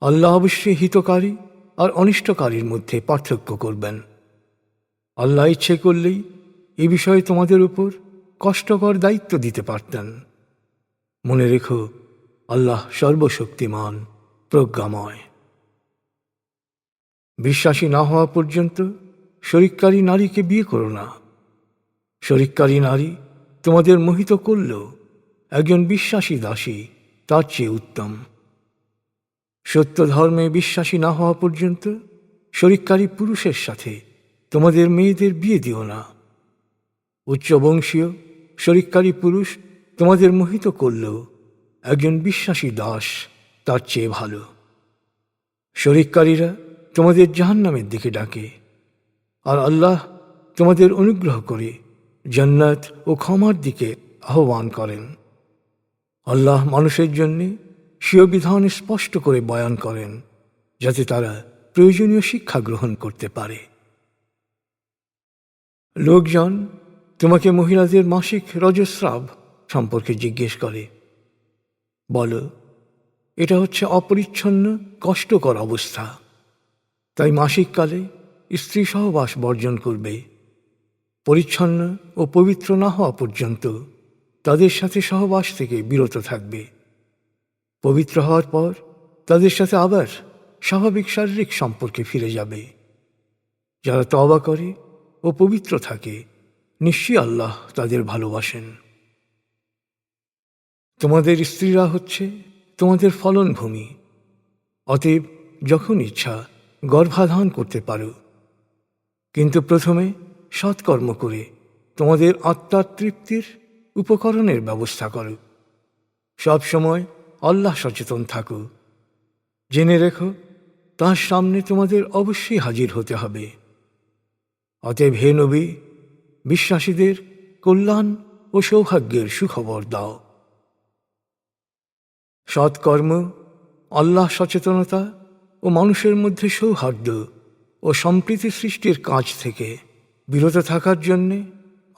আল্লাহ অবশ্যই হিতকারী আর অনিষ্টকারীর মধ্যে পার্থক্য করবেন। আল্লাহ ইচ্ছে করলেই এ বিষয়ে তোমাদের উপর কষ্টকর দায়িত্ব দিতে পারতেন। মনে রেখো, আল্লাহ সর্বশক্তিমান, প্রজ্ঞাময়। বিশ্বাসী না হওয়া পর্যন্ত শরিককারী নারীকে বিয়ে করো না। শরিককারী নারী তোমাদের মোহিত করলেও একজন বিশ্বাসী দাসী তার চেয়ে উত্তম। সত্য ধর্মে বিশ্বাসী না হওয়া পর্যন্ত শরিককারী পুরুষের সাথে তোমাদের মেয়েদের বিয়ে দিও না। উচ্চবংশীয় শরিককারী পুরুষ তোমাদের মোহিত করলেও একজন বিশ্বাসী দাস তার চেয়ে ভালো। শরিককারীরা তোমাদের জাহান্নামের দিকে ডাকে, আর আল্লাহ তোমাদের অনুগ্রহ করে জান্নাত ও ক্ষমার দিকে আহ্বান করেন। আল্লাহ মানুষের জন্য স্বীয় বিধান স্পষ্ট করে বয়ান করেন, যাতে তারা প্রয়োজনীয় শিক্ষা গ্রহণ করতে পারে। লোকজন তোমাকে মহিলাদের মাসিক রজস্রাব সম্পর্কে জিজ্ঞেস করে। বলো, এটা হচ্ছে অপরিচ্ছন্ন কষ্টকর অবস্থা। তাই মাসিককালে স্ত্রী সহবাস বর্জন করবে। পরিচ্ছন্ন ও পবিত্র না হওয়া পর্যন্ত তাদের সাথে সহবাস থেকে বিরত থাকবে। পবিত্র হওয়ার পর তাদের সাথে আবার স্বাভাবিক শারীরিক সম্পর্কে ফিরে যাবে। যারা তওবা করে ও পবিত্র থাকে, নিশ্চয়ই আল্লাহ তাদের ভালোবাসেন। তোমাদের স্ত্রীরা হচ্ছে তোমাদের ফলনভূমি। অতএব যখন ইচ্ছা গর্ভাধান করতে পারো, কিন্তু প্রথমে সৎকর্ম করে তোমাদের আত্মার তৃপ্তির উপকরণের ব্যবস্থা করো। সবসময় আল্লাহ সচেতন থাকো। জেনে রেখো, তার সামনে তোমাদের অবশ্যই হাজির হতে হবে। অতএব হে নবী, বিশ্বাসীদের কল্যাণ ও সৌভাগ্যের সুখবর দাও। সৎকর্ম, আল্লাহ সচেতনতা ও মানুষের মধ্যে সৌহার্দ্য ও সম্প্রীতি সৃষ্টির কাজ থেকে বিরত থাকার জন্যে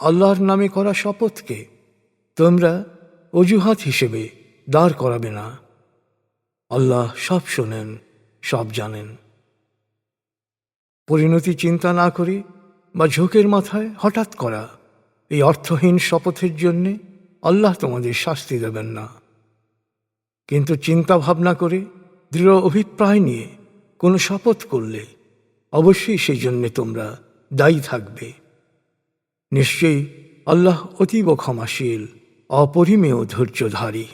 আল্লাহর নামে করা শপথকে তোমরা অজুহাত হিসেবে দাঁড় করাবে না। আল্লাহ সব শোনেন, সব জানেন। পরিণতি চিন্তা না করে বা ঝোঁকের মাথায় হঠাৎ করা এই অর্থহীন শপথের জন্যে আল্লাহ তোমাদের শাস্তি দেবেন না। কিন্তু চিন্তা ভাবনা করে দৃঢ় অভিপ্রায় নিয়ে কোনো শপথ করলে অবশ্যই সেই জন্যে তোমরা দায়ী থাকবে। নিশ্চয়ই আল্লাহ অতীব ক্ষমাশীল, অপরিমেয় ধৈর্যধারী।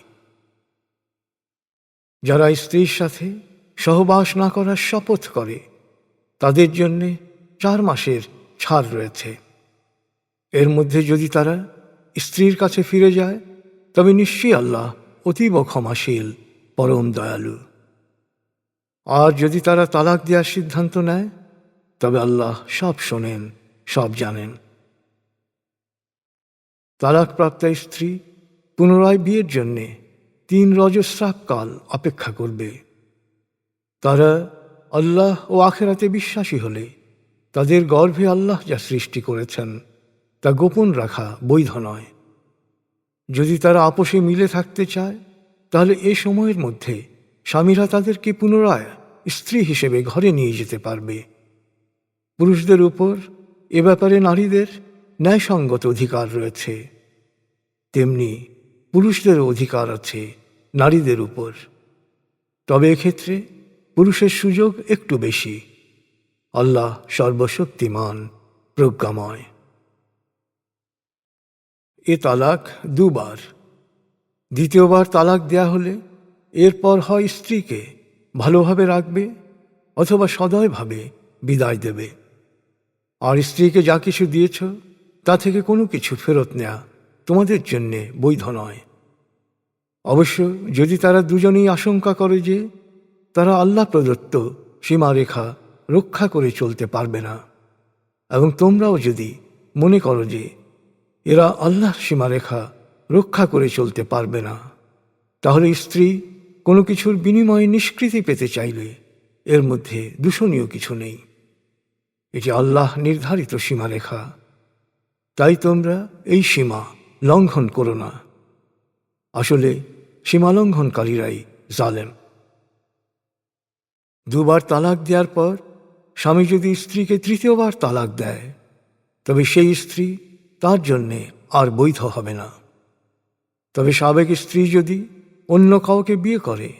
যারা স্ত্রীর সাথে সহবাস না করার শপথ করে তাদের জন্যে 4 মাসের ছাড় রয়েছে। এর মধ্যে যদি তারা স্ত্রীর কাছে ফিরে যায় তবে নিশ্চয়ই আল্লাহ অতীব ক্ষমাশীল, পরম দয়ালু। আর যদি তারা তালাক দেওয়ার সিদ্ধান্ত নেয় তবে আল্লাহ সব শোনেন, সব জানেন। তালাকপ্রাপ্তা স্ত্রী পুনরায় বিয়ের জন্যে 3 রজস্রাব কাল অপেক্ষা করবে। তারা আল্লাহ ও আখেরাতে বিশ্বাসী হলে তাদের গর্ভে আল্লাহ যা সৃষ্টি করেছেন তা গোপন রাখা বৈধ নয়। যদি তারা আপোষে মিলে থাকতে চায় তাহলে এ সময়ের মধ্যে স্বামীরা তাদেরকে পুনরায় স্ত্রী হিসেবে ঘরে নিয়ে যেতে পারবে। পুরুষদের উপর এ ব্যাপারে নারীদের ন্যায়সঙ্গত অধিকার রয়েছে, তেমনি পুরুষদেরও অধিকার আছে নারীদের উপর। তবে এক্ষেত্রে পুরুষের সুযোগ একটু বেশি। আল্লাহ সর্বশক্তিমান, প্রজ্ঞাময়। এ তালাক 2 বার। দ্বিতীয়বার তালাক দেয়া হলে এরপর হয় স্ত্রীকে ভালোভাবে রাখবে অথবা সদয়ভাবে বিদায় দেবে। আর স্ত্রীকে যা কিছু দিয়েছ তা থেকে কোনো কিছু ফেরত নেয়া তোমাদের জন্যে বৈধ নয়। অবশ্য যদি তারা দুজনেই আশঙ্কা করে যে তারা আল্লাহ প্রদত্ত সীমারেখা রক্ষা করে চলতে পারবে না, এবং তোমরাও যদি মনে করো যে এরা আল্লাহর সীমারেখা রক্ষা করে চলতে পারবে না, তাহলে স্ত্রী কোনো কিছুর বিনিময়ে নিষ্কৃতি পেতে চাইলে এর মধ্যে দূষণীয় কিছু নেই। এটি আল্লাহ নির্ধারিত সীমারেখা, তাই তোমরা এই সীমা লঙ্ঘন করো না। আসলে সীমালঙ্ঘনকারীরাই জালেম। 2 বার তালাক দেওয়ার পর স্বামী যদি স্ত্রীকে 3য় বার তালাক দেয় তবে সেই স্ত্রী তার জন্যে আর বৈধ হবে না। তবে সাবেক স্ত্রী যদি অন্য কাউকে বিয়ে করে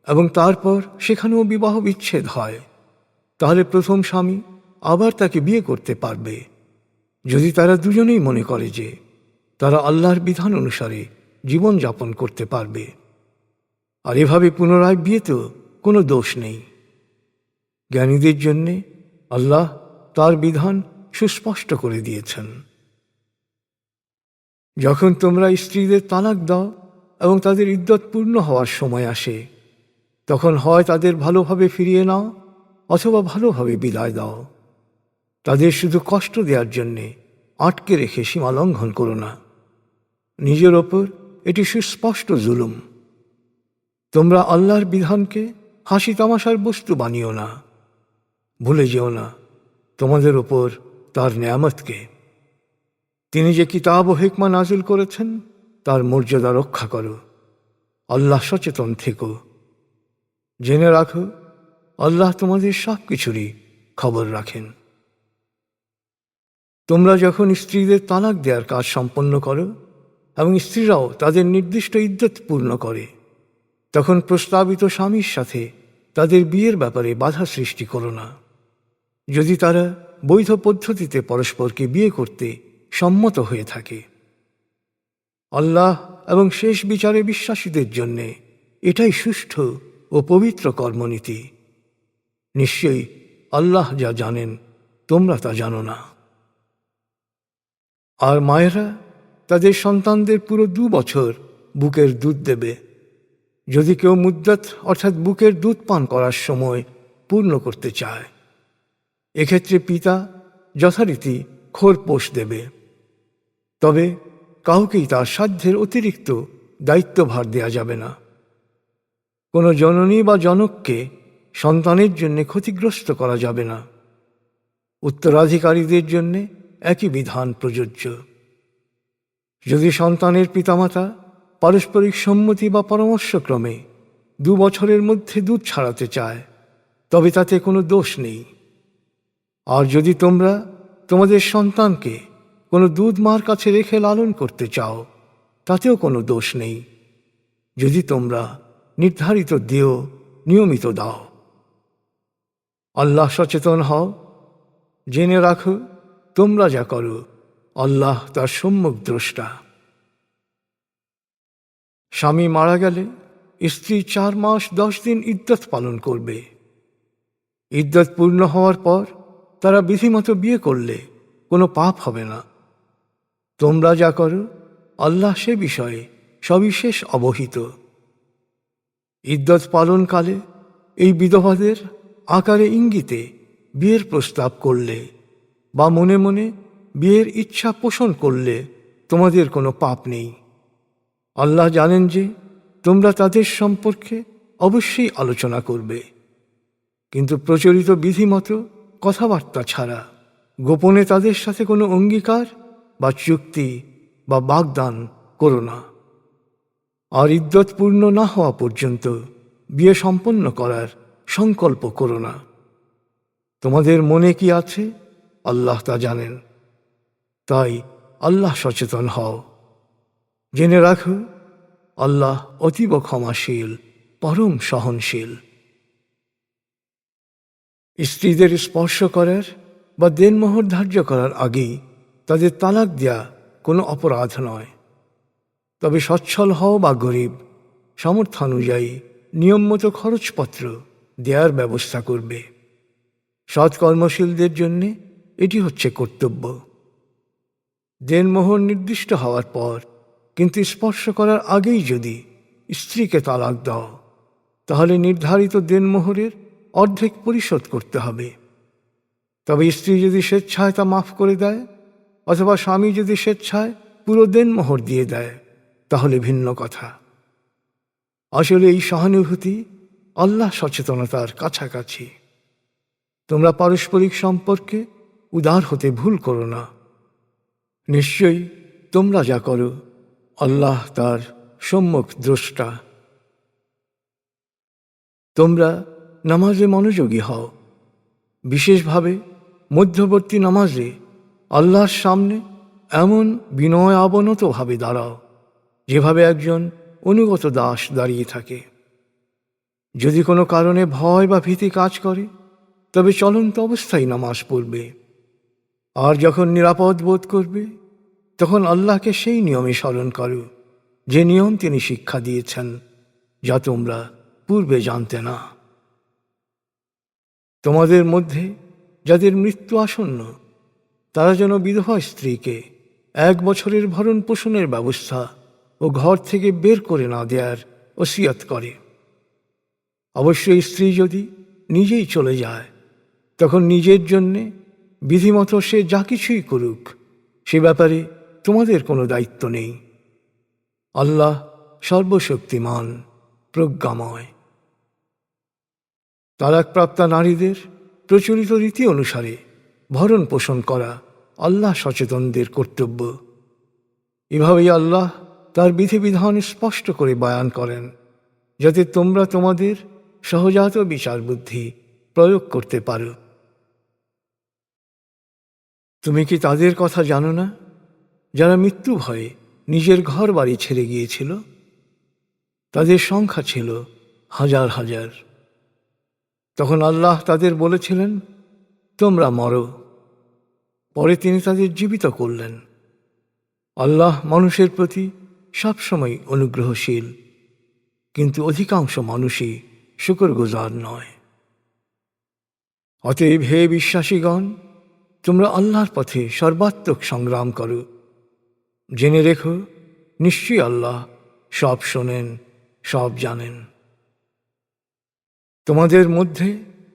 এবং তারপর সেখানেও বিবাহ বিচ্ছেদ হয়, তাহলে প্রথম স্বামী আবার তাকে বিয়ে করতে পারবে, যদি তারা দুজনেই মনে করে যে তারা আল্লাহর বিধান অনুসারে জীবন যাপন করতে পারবে। আর এভাবে পুনরায় বিয়েতেও কোনো দোষ নেই। জ্ঞানীদের জন্যে আল্লাহ তার বিধান সুস্পষ্ট করে দিয়েছেন। যখন তোমরা স্ত্রীদের তালাক দাও এবং তাদের ইদ্যত পূর্ণ হওয়ার সময় আসে, তখন হয় তাদের ভালোভাবে ফিরিয়ে নাও অথবা ভালোভাবে বিদায় দাও। তাদের শুধু কষ্ট দেওয়ার জন্যে আটকে রেখে সীমা লঙ্ঘন করো না। নিজের ওপর এটি সুস্পষ্ট জুলুম। তোমরা আল্লাহর বিধানকে হাসি তামাশার বস্তু বানিও না। ভুলে যেও না তোমাদের ওপর তার নেয়ামতকে। তিনি যে কিতাব ও হিকমা নাজিল করেছেন তার মর্যাদা রক্ষা করো। আল্লাহ সচেতন থেকো। জেনে রাখো আল্লাহ তোমাদের সব কিছুরই খবর রাখেন। তোমরা যখন স্ত্রীদের তালাক দেওয়ার কাজ সম্পন্ন করো এবং স্ত্রীরাও তাদের নির্দিষ্ট ইদ্যত পূর্ণ করে, তখন প্রস্তাবিত স্বামীর সাথে তাদের বিয়ের ব্যাপারে বাধা সৃষ্টি করো না। যদি তারা বৈধ পদ্ধতিতে পরস্পরকে বিয়ে করতে সম্মত হয়ে থাকে। আল্লাহ এবং শেষ বিচারে বিশ্বাসীদের জন্যে এটাই সুষ্ঠু ও পবিত্র কর্মনীতি। নিশ্চয়ই আল্লাহ যা জানেন তোমরা তা জানো না। আর মায়েরা তাদের সন্তানদের পুরো 2 বছর বুকের দুধ দেবে। যদি কেউ মুদ্দাত অর্থাৎ বুকের দুধ পান করার সময় পূর্ণ করতে চায়, এক্ষেত্রে পিতা যথারীতি খোরপোশ দেবে। তবে কাউকেই তার সাধ্যের অতিরিক্ত দায়িত্বভার দেয়া যাবে না। কোনো জননী বা জনককে সন্তানের জন্য ক্ষতিগ্রস্ত করা যাবে না। উত্তরাধিকারীদের জন্য একই বিধান প্রযোজ্য। যদি সন্তানের পিতামাতা পারস্পরিক সম্মতি বা পরামর্শক্রমে 2 বছরের মধ্যে দুধ ছাড়াতে চায় তবে তাতে কোনো দোষ নেই। আর যদি তোমরা তোমাদের সন্তানকে কোনো দুধ মার কাছে রেখে লালন করতে চাও তাতেও কোনো দোষ নেই, যদি তোমরা নির্ধারিত দেও নিয়মিত দাও। আল্লাহ সচেতন হও। জেনে রাখো তোমরা যা করো আল্লাহ তার সম্যক দ্রষ্টা। স্বামী মারা গেলে স্ত্রী 4 মাস 10 দিন ইদ্যত পালন করবে। ইদ্যত পূর্ণ হওয়ার পর তারা বিধিমতো বিয়ে করলে কোনো পাপ হবে না। তোমরা যা করো আল্লাহ সে বিষয়ে সবিশেষ অবহিত। ইদ্যত পালনকালে এই বিধবাদের আকারে ইঙ্গিতে বিয়ের প্রস্তাব করলে বা মনে মনে বিয়ের ইচ্ছা পোষণ করলে তোমাদের কোনো পাপ নেই। আল্লাহ জানেন যে তোমরা তাদের সম্পর্কে অবশ্যই আলোচনা করবে, কিন্তু প্রচলিত বিধিমতো কথাবার্তা ছাড়া গোপনে তাদের সাথে কোনো অঙ্গীকার বা চুক্তি বা বাগদান করো না। আর ইদ্যত পূর্ণ না হওয়া পর্যন্ত বিয়ে সম্পন্ন করার সংকল্প করো না। তোমাদের মনে কি আছে আল্লাহ তা জানেন। তাই আল্লাহ সচেতন হও। জেনে রাখো আল্লাহ অতীব ক্ষমাশীল, পরম সহনশীল। স্ত্রীদের স্পর্শ করার বা দেনমোহর ধার্য করার আগেই তাদের তালাক দেয়া কোনো অপরাধ নয়। তবে সচ্ছল হও বা গরিব, সামর্থ্যানুযায়ী নিয়মমতো খরচপত্র দেওয়ার ব্যবস্থা করবে। সৎকর্মশীলদের জন্যে এটি হচ্ছে কর্তব্য। দেনমোহর নির্দিষ্ট হওয়ার পর কিন্তু স্পর্শ করার আগেই যদি স্ত্রীকে তালাক দাও, তাহলে নির্ধারিত দেনমোহরের অর্ধেক পরিশোধ করতে হবে। তবে স্ত্রী যদি স্বেচ্ছায় তা মাফ করে দেয় অথবা স্বামী যদি স্বেচ্ছায় পুরো দেনমোহর দিয়ে দেয়, তাহলে ভিন্ন কথা। আসলে এই সহানুভূতি আল্লাহ সচেতনতার কাছাকাছি। তোমরা পারস্পরিক সম্পর্কে উদার হতে ভুল করো না। নিশ্চয়ই তোমরা যা করো আল্লাহ তার সম্যক দ্রষ্টা। তোমরা নামাজে মনোযোগী হও, বিশেষভাবে মধ্যবর্তী নামাজে আল্লাহর সামনে এমন বিনয় অবনতভাবে দাঁড়াও যেভাবে একজন অনুগত দাস দাঁড়িয়ে থাকে। যদি কোনো কারণে ভয় বা ভীতি কাজ করে তবে চলন্ত অবস্থায় নামাজ পড়বে। আর যখন নিরাপদ বোধ করবে তখন আল্লাহকে সেই নিয়মে স্মরণ করো যে নিয়ম তিনি শিক্ষা দিয়েছেন, যা তোমরা পূর্বে জানতে না। তোমাদের মধ্যে যাদের মৃত্যু আসন্ন তারা যেন বিধবা স্ত্রীকে 1 বছরের ভরণ পোষণের ব্যবস্থা ও ঘর থেকে বের করে না দেওয়ার ওসিয়ত করে। অবশ্যই স্ত্রী যদি নিজেই চলে যায় তখন নিজের জন্যে বিধিমতো সে যা কিছুই করুক, সে ব্যাপারে তোমাদের কোনো দায়িত্ব নেই। আল্লাহ সর্বশক্তিমান, প্রজ্ঞাময়। তালাকপ্রাপ্তা নারীদের প্রচলিত রীতি অনুসারে ভরণ পোষণ করা আল্লাহ সচেতনদের কর্তব্য। এভাবেই আল্লাহ তার বিধিবিধান স্পষ্ট করে বয়ান করেন, যাতে তোমরা তোমাদের সহজাত বিচার বুদ্ধি প্রয়োগ করতে পারো। তুমি কি তাদের কথা জানো না যারা মৃত্যু ভয়ে নিজের ঘর বাড়ি ছেড়ে গিয়েছিল? তাদের সংখ্যা ছিল হাজার হাজার। তখন আল্লাহ তাদের বলেছিলেন, তোমরা মরো। পরে তিনি তাদের জীবিত করলেন। আল্লাহ মানুষের প্রতি সবসময় অনুগ্রহশীল, কিন্তু অধিকাংশ মানুষই শুকরগুজার নয়। অতএব হে বিশ্বাসীগণ, তোমরা আল্লাহর পথে সর্বাত্মক সংগ্রাম করো। জেনে রেখো, নিশ্চয়ই আল্লাহ সব শোনেন, সব জানেন। তোমাদের মধ্যে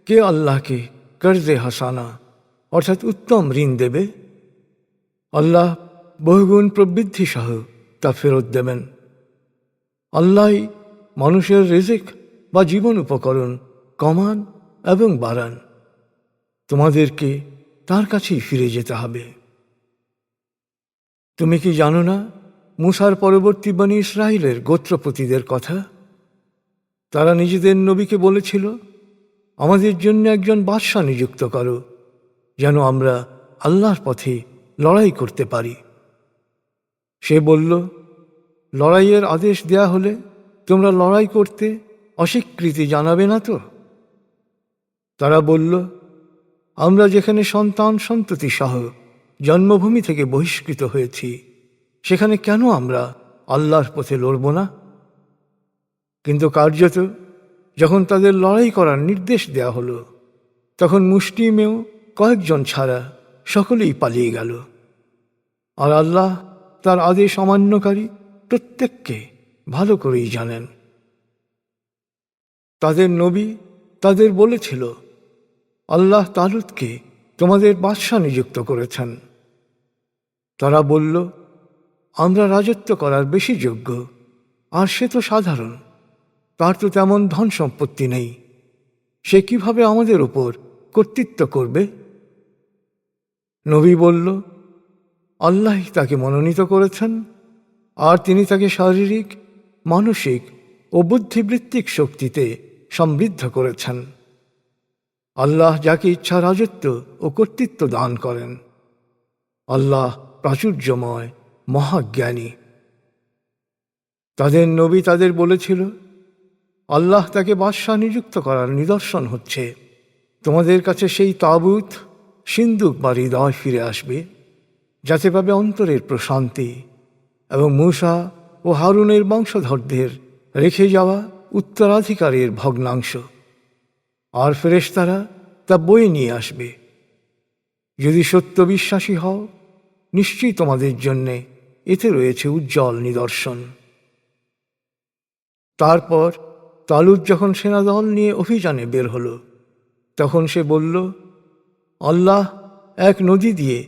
কে আল্লাহকে কর্জে হাসানা অর্থাৎ উত্তম ঋণ দেবে? আল্লাহ বহুগুণ প্রবৃদ্ধি সহ তা ফেরত দেবেন। আল্লাহই মানুষের রিজিক বা জীবন উপকরণ কমান এবং বাড়ান। তোমাদেরকে তার কাছেই ফিরে যেতে হবে। তুমি কি জানো না মুসার পরবর্তী বনী ইসরাইলের গোত্রপতিদের কথা? তারা নিজেদের নবীকে বলেছিল, আমাদের জন্য একজন বাদশা নিযুক্ত করো, যেন আমরা আল্লাহর পথে লড়াই করতে পারি। সে বলল, লড়াইয়ের আদেশ দেয়া হলে তোমরা লড়াই করতে অস্বীকৃতি জানাবে না তো? তারা বলল, আমরা যেখানে সন্তান সন্ততি সহ জন্মভূমি থেকে বহিষ্কৃত হয়েছি, সেখানে কেন আমরা আল্লাহর পথে লড়ব না? কিন্তু কার্যত যখন তাদের লড়াই করার নির্দেশ দেয়া হলো, তখন মুষ্টিমেয় কয়েকজন ছাড়া সকলেই পালিয়ে গেল। আর আল্লাহ তার আদেশ অমান্যকারী প্রত্যেককে ভালো করেই জানেন। তাদের নবী তাদের বলেছিল, আল্লাহ তালুতকে তোমাদের বাদশা নিযুক্ত করেছেন। তারা বলল, আমরা রাজত্ব করার বেশি যোগ্য, আর সে তো সাধারণ, তার তো তেমন ধন সম্পত্তি নেই, সে কিভাবে আমাদের উপর কর্তৃত্ব করবে? নবী বলল, আল্লাহ তাকে মনোনীত করেছেন, আর তিনি তাকে শারীরিক, মানসিক ও বুদ্ধিবৃত্তিক শক্তিতে সমৃদ্ধ করেছেন। আল্লাহ যাকে ইচ্ছা রাজত্ব ও কর্তৃত্ব দান করেন। আল্লাহ প্রাচুর্যময়, মহাজ্ঞানী। তাদের নবী তাদের বলেছিল, আল্লাহ তাকে বাদশাহ নিযুক্ত করার নিদর্শন হচ্ছে তোমাদের কাছে সেই তাবুত, সিন্দুক বা হৃদয় ফিরে আসবে, যাতে পাবে অন্তরের প্রশান্তি, এবং মূসা ও হারুনের বংশধরদের রেখে যাওয়া উত্তরাধিকারের ভগ্নাংশ, আর ফেরেশতারা তা বয়ে নিয়ে আসবে। যদি সত্য বিশ্বাসী হও, নিশ্চয়ই তোমাদের জন্যে এতে রয়েছে উজ্জ্বল নিদর্শন। তারপর তালুত যখন সেনাদল নিয়ে অভিযানে বের হল, তখন সে বলল, আল্লাহ এক নদী দিয়ে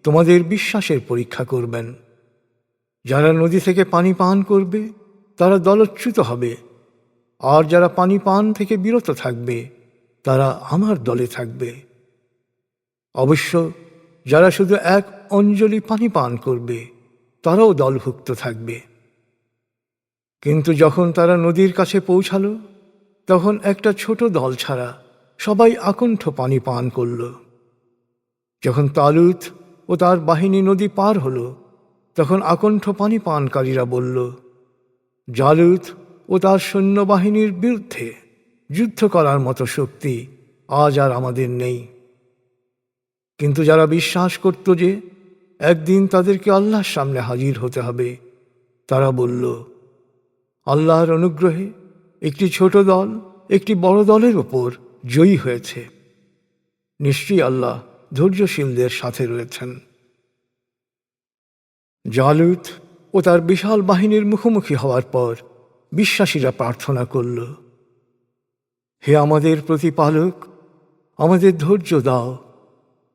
তোমাদের বিশ্বাসের পরীক্ষা করবেন। যারা নদী থেকে পানি পান করবে তারা দলচ্যুত হবে, আর যারা পানি পান থেকে বিরত থাকবে তারা আমার দলে থাকবে। অবশ্য যারা শুধু এক অঞ্জলি পানি পান করবে তারাও দলভুক্ত থাকবে। কিন্তু যখন তারা নদীর কাছে পৌঁছালো, তখন একটা ছোট দল ছাড়া সবাই আকণ্ঠ পানি পান করল। যখন তালুত ও তার বাহিনী নদী পার হল, তখন আকণ্ঠ পানি পানকারীরা বলল, জালুত ও তার সৈন্যবাহিনীর বিরুদ্ধে যুদ্ধ করার মতো শক্তি আজ আর আমাদের নেই। কিন্তু যারা বিশ্বাস করত যে একদিন তাদেরকে আল্লাহর সামনে হাজির হতে হবে, তারা বলল, আল্লাহর অনুগ্রহে একটি ছোট দল একটি বড় দলের ওপর জয়ী হয়েছে। নিশ্চয়ই আল্লাহ ধৈর্যশীলদের সাথে রয়েছেন। জালুত ও তার বিশাল বাহিনীর মুখোমুখি হওয়ার পর বিশ্বাসীরা প্রার্থনা করল, হে আমাদের প্রতিপালক, আমাদের ধৈর্য দাও,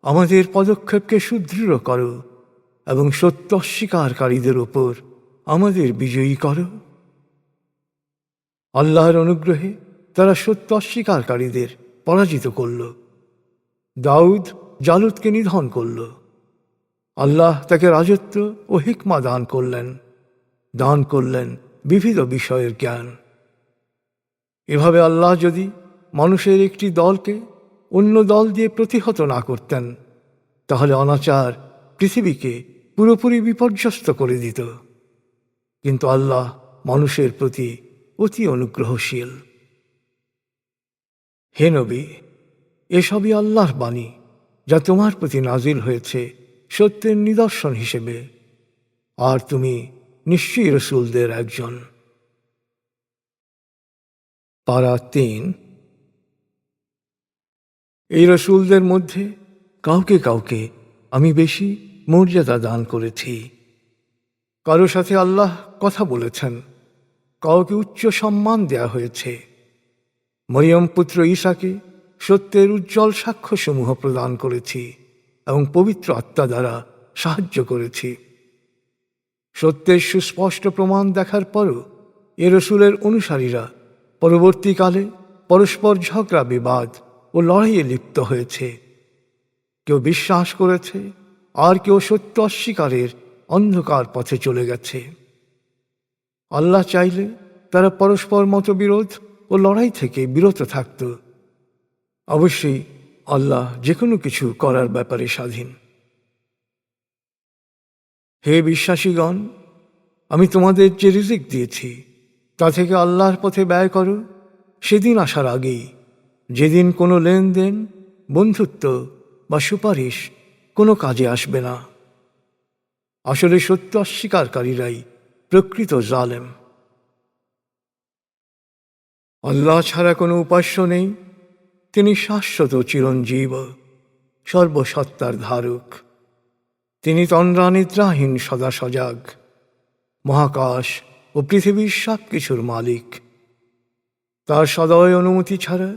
আমাদের পদক্ষেপকে সুদৃঢ় করো, এবং সত্য অস্বীকারীদের ওপর আমাদের বিজয়ী করো। আল্লাহর অনুগ্রহে তারা সত্য অস্বীকারীদের পরাজিত করল। দাউদ জালুতকে নিধন করল। আল্লাহ তাকে রাজত্ব ও হিকমা দান করলেন বিবিধ বিষয়ের জ্ঞান। এভাবে আল্লাহ যদি মানুষের একটি দলকে অন্য দল দিয়ে প্রতিহত না করতেন, তাহলে অনাচার পৃথিবীকে পুরোপুরি বিপর্যস্ত করে দিত। কিন্তু আল্লাহ মানুষের প্রতি অতি অনুগ্রহশীল। হে নবী, এসবই আল্লাহর বাণী, যা তোমার প্রতি নাজিল হয়েছে সত্যের নিদর্শন হিসেবে, আর তুমি নিশ্চয়ই রসুলদের একজন। পারা ৩। এই রসুলদের মধ্যে কাউকে কাউকে আমি বেশি মর্যাদা দান করেছি। কারো সাথে আল্লাহ কথা বলেছেন, কাউকে উচ্চ সম্মান দেয়া হয়েছে। মরিয়ম পুত্র ঈসাকে সত্যের উজ্জ্বল সাক্ষ্যসমূহ প্রদান করেছি এবং পবিত্র আত্মা দ্বারা সাহায্য করেছি। সত্যের সুস্পষ্ট প্রমাণ দেখার পরও এ রসুলের অনুসারীরা পরবর্তীকালে পরস্পর ঝগড়া, বিবাদ ও লড়াইয়ে লিপ্ত হয়েছে। কেউ বিশ্বাস করেছে, আর কেউ সত্য অস্বীকারের অন্ধকার পথে চলে গেছে। আল্লাহ চাইলে তারা পরস্পর মতবিরোধ ও লড়াই থেকে বিরত থাকত। অবশ্যই আল্লাহ যে কোনো কিছু করার ব্যাপারে স্বাধীন। হে বিশ্বাসীগণ, আমি তোমাদের যে রিজিক দিয়েছি তা থেকে আল্লাহর পথে ব্যয় করো, সেদিন আসার আগেই, যেদিন কোনো লেনদেন, বন্ধুত্ব বা সুপারিশ কোনো কাজে আসবে না। আসলে সত্য অস্বীকারীরাই প্রকৃত জালেম। আল্লাহ ছাড়া কোনো উপাস্য নেই, তিনি শাশ্বত চিরঞ্জীব, সর্বসত্তার ধারক। তিনি তন্দ্রা নিদ্রাহীন, সদা সজাগ, মহাকাশ ও পৃথিবীর সব কিছুর মালিক। তার সদয় অনুমতি ছাড়া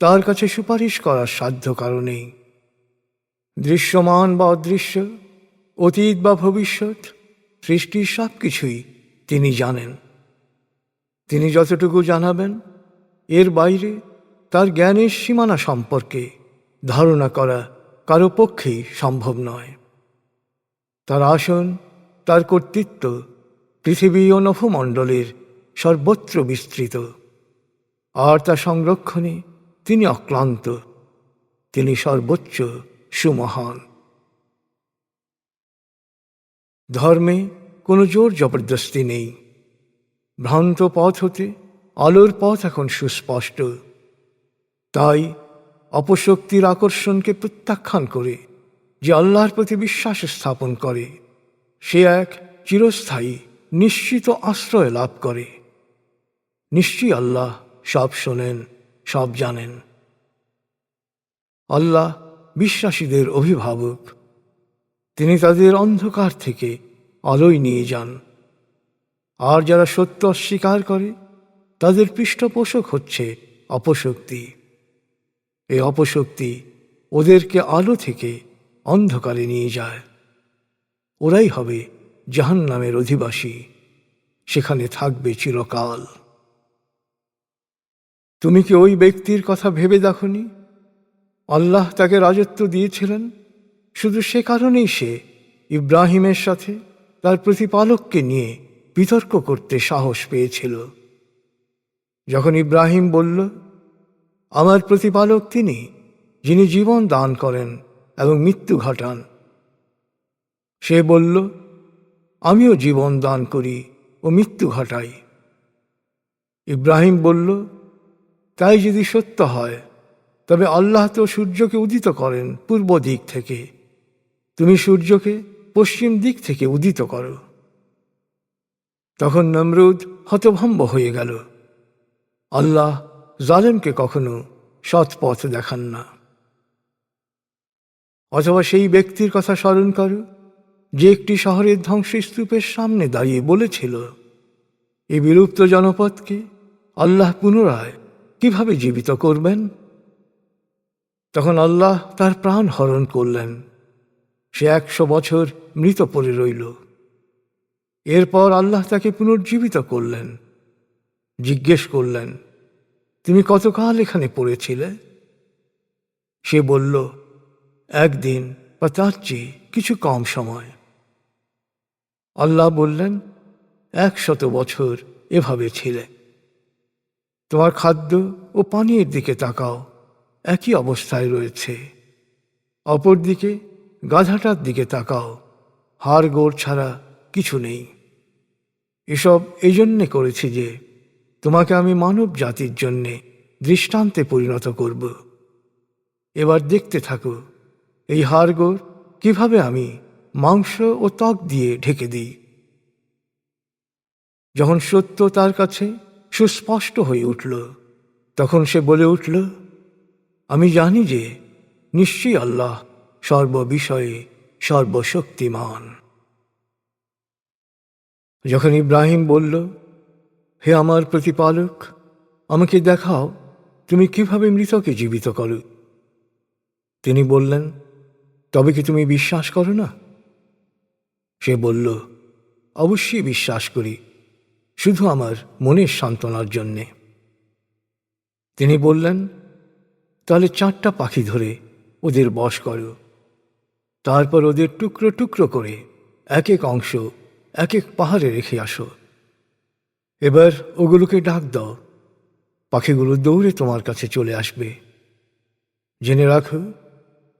তার কাছে সুপারিশ করার সাধ্য কারণেই দৃশ্যমান বা অদৃশ্য, অতীত বা ভবিষ্যৎ, সৃষ্টির সব কিছুই তিনি জানেন। তিনি যতটুকু জানাবেন, এর বাইরে তার জ্ঞানের সীমানা সম্পর্কে ধারণা করা কারো পক্ষেই সম্ভব নয়। তার আসন, তার কর্তৃত্ব পৃথিবী ও নভমণ্ডলের সর্বত্র বিস্তৃত, আর তা সংরক্ষণে তিনি অক্লান্ত। তিনি সর্বোচ্চ সুমহান। ধর্মে কোনো জোর জবরদস্তি নেই। ভ্রান্ত পথ হতে আলোর পথ এখন সুস্পষ্ট। তাই অপশক্তির আকর্ষণকে প্রত্যাখ্যান করে যে আল্লাহর প্রতি বিশ্বাস স্থাপন করে, সে এক চিরস্থায়ী নিশ্চিত আশ্রয় লাভ করে। নিশ্চয়ই আল্লাহ সব শোনেন, সব জানেন। আল্লাহ বিশ্বাসীদের অভিভাবক। তিনি তাদের অন্ধকার থেকে আলোয় নিয়ে যান। আর যারা সত্য অস্বীকার করে, তাদের পৃষ্ঠপোষক হচ্ছে অপশক্তি। এই অপশক্তি ওদেরকে আলো থেকে অন্ধকারে নিয়ে যায়। ওরাই হবে জাহান্নামের অধিবাসী, সেখানে থাকবে চিরকাল। তুমি কি ওই ব্যক্তির কথা ভেবে দেখনি? আল্লাহ তাকে রাজত্ব দিয়েছিলেন, শুধু সে কারণেই সে ইব্রাহিমের সাথে তার প্রতিপালককে নিয়ে বিতর্ক করতে সাহস পেয়েছিল। যখন ইব্রাহিম বলল, আমার প্রতিপালক তিনি, যিনি জীবন দান করেন এবং মৃত্যু ঘটান, সে বলল, আমিও জীবন দান করি ও মৃত্যু ঘটাই। ইব্রাহিম বলল, তাই যদি সত্য হয়, তবে আল্লাহ তো সূর্যকে উদিত করেন পূর্ব দিক থেকে, তুমি সূর্যকে পশ্চিম দিক থেকে উদিত করো। তখন নমরুদ হতভম্ব হয়ে গেল। আল্লাহ জালেমকে কখনো সৎ পথ দেখান না। অথবা সেই ব্যক্তির কথা স্মরণ করো, যে একটি শহরের ধ্বংসস্তূপের সামনে দাঁড়িয়ে বলেছিল, এই বিলুপ্ত জনপদকে আল্লাহ পুনরায় কিভাবে জীবিত করবেন? তখন আল্লাহ তার প্রাণ হরণ করলেন। সে 100 বছর মৃত পড়ে রইল। এরপর আল্লাহ তাকে পুনর্জীবিত করলেন। জিজ্ঞেস করলেন, তুমি কতকাল এখানে পড়েছিলে? সে বলল, একদিন বা তার চেয়ে কিছু কম সময়। আল্লাহ বললেন, 100 বছর এভাবে ছিলে। তোমার খাদ্য ও পানীয়ের দিকে তাকাও, একই অবস্থায় রয়েছে। অপরদিকে গাধাটার দিকে তাকাও, হাড় গোড় ছাড়া কিছু নেই। এসব এই জন্যে করেছি যে তোমাকে আমি মানব জাতির জন্যে দৃষ্টান্তে পরিণত করব। এবার দেখতে থাকো, এই হাড়গোড় কিভাবে আমি মাংস ও ত্বক দিয়ে ঢেকে দিই। যখন সত্য তার কাছে সুস্পষ্ট হয়ে উঠল, তখন সে বলে উঠল, আমি জানি যে নিশ্চয়ই আল্লাহ সর্ববিষয়ে সর্বশক্তিমান। যখন ইব্রাহিম বলল, হে আমার প্রতিপালক, আমাকে দেখাও তুমি কিভাবে মৃতকে জীবিত করো, তিনি বললেন, তবে কি তুমি বিশ্বাস করো না? সে বলল, অবশ্যই বিশ্বাস করি, শুধু আমার মনের সান্ত্বনার জন্যে। তিনি বললেন, তাহলে 4টা পাখি ধরে ওদের বশ করো, তারপর ওদের টুকরো টুকরো করে এক এক অংশ এক এক পাহাড়ে রেখে আসো। এবার ওগুলোকে ডাক দাও, পাখিগুলো দৌড়ে তোমার কাছে চলে আসবে। জেনে রাখো,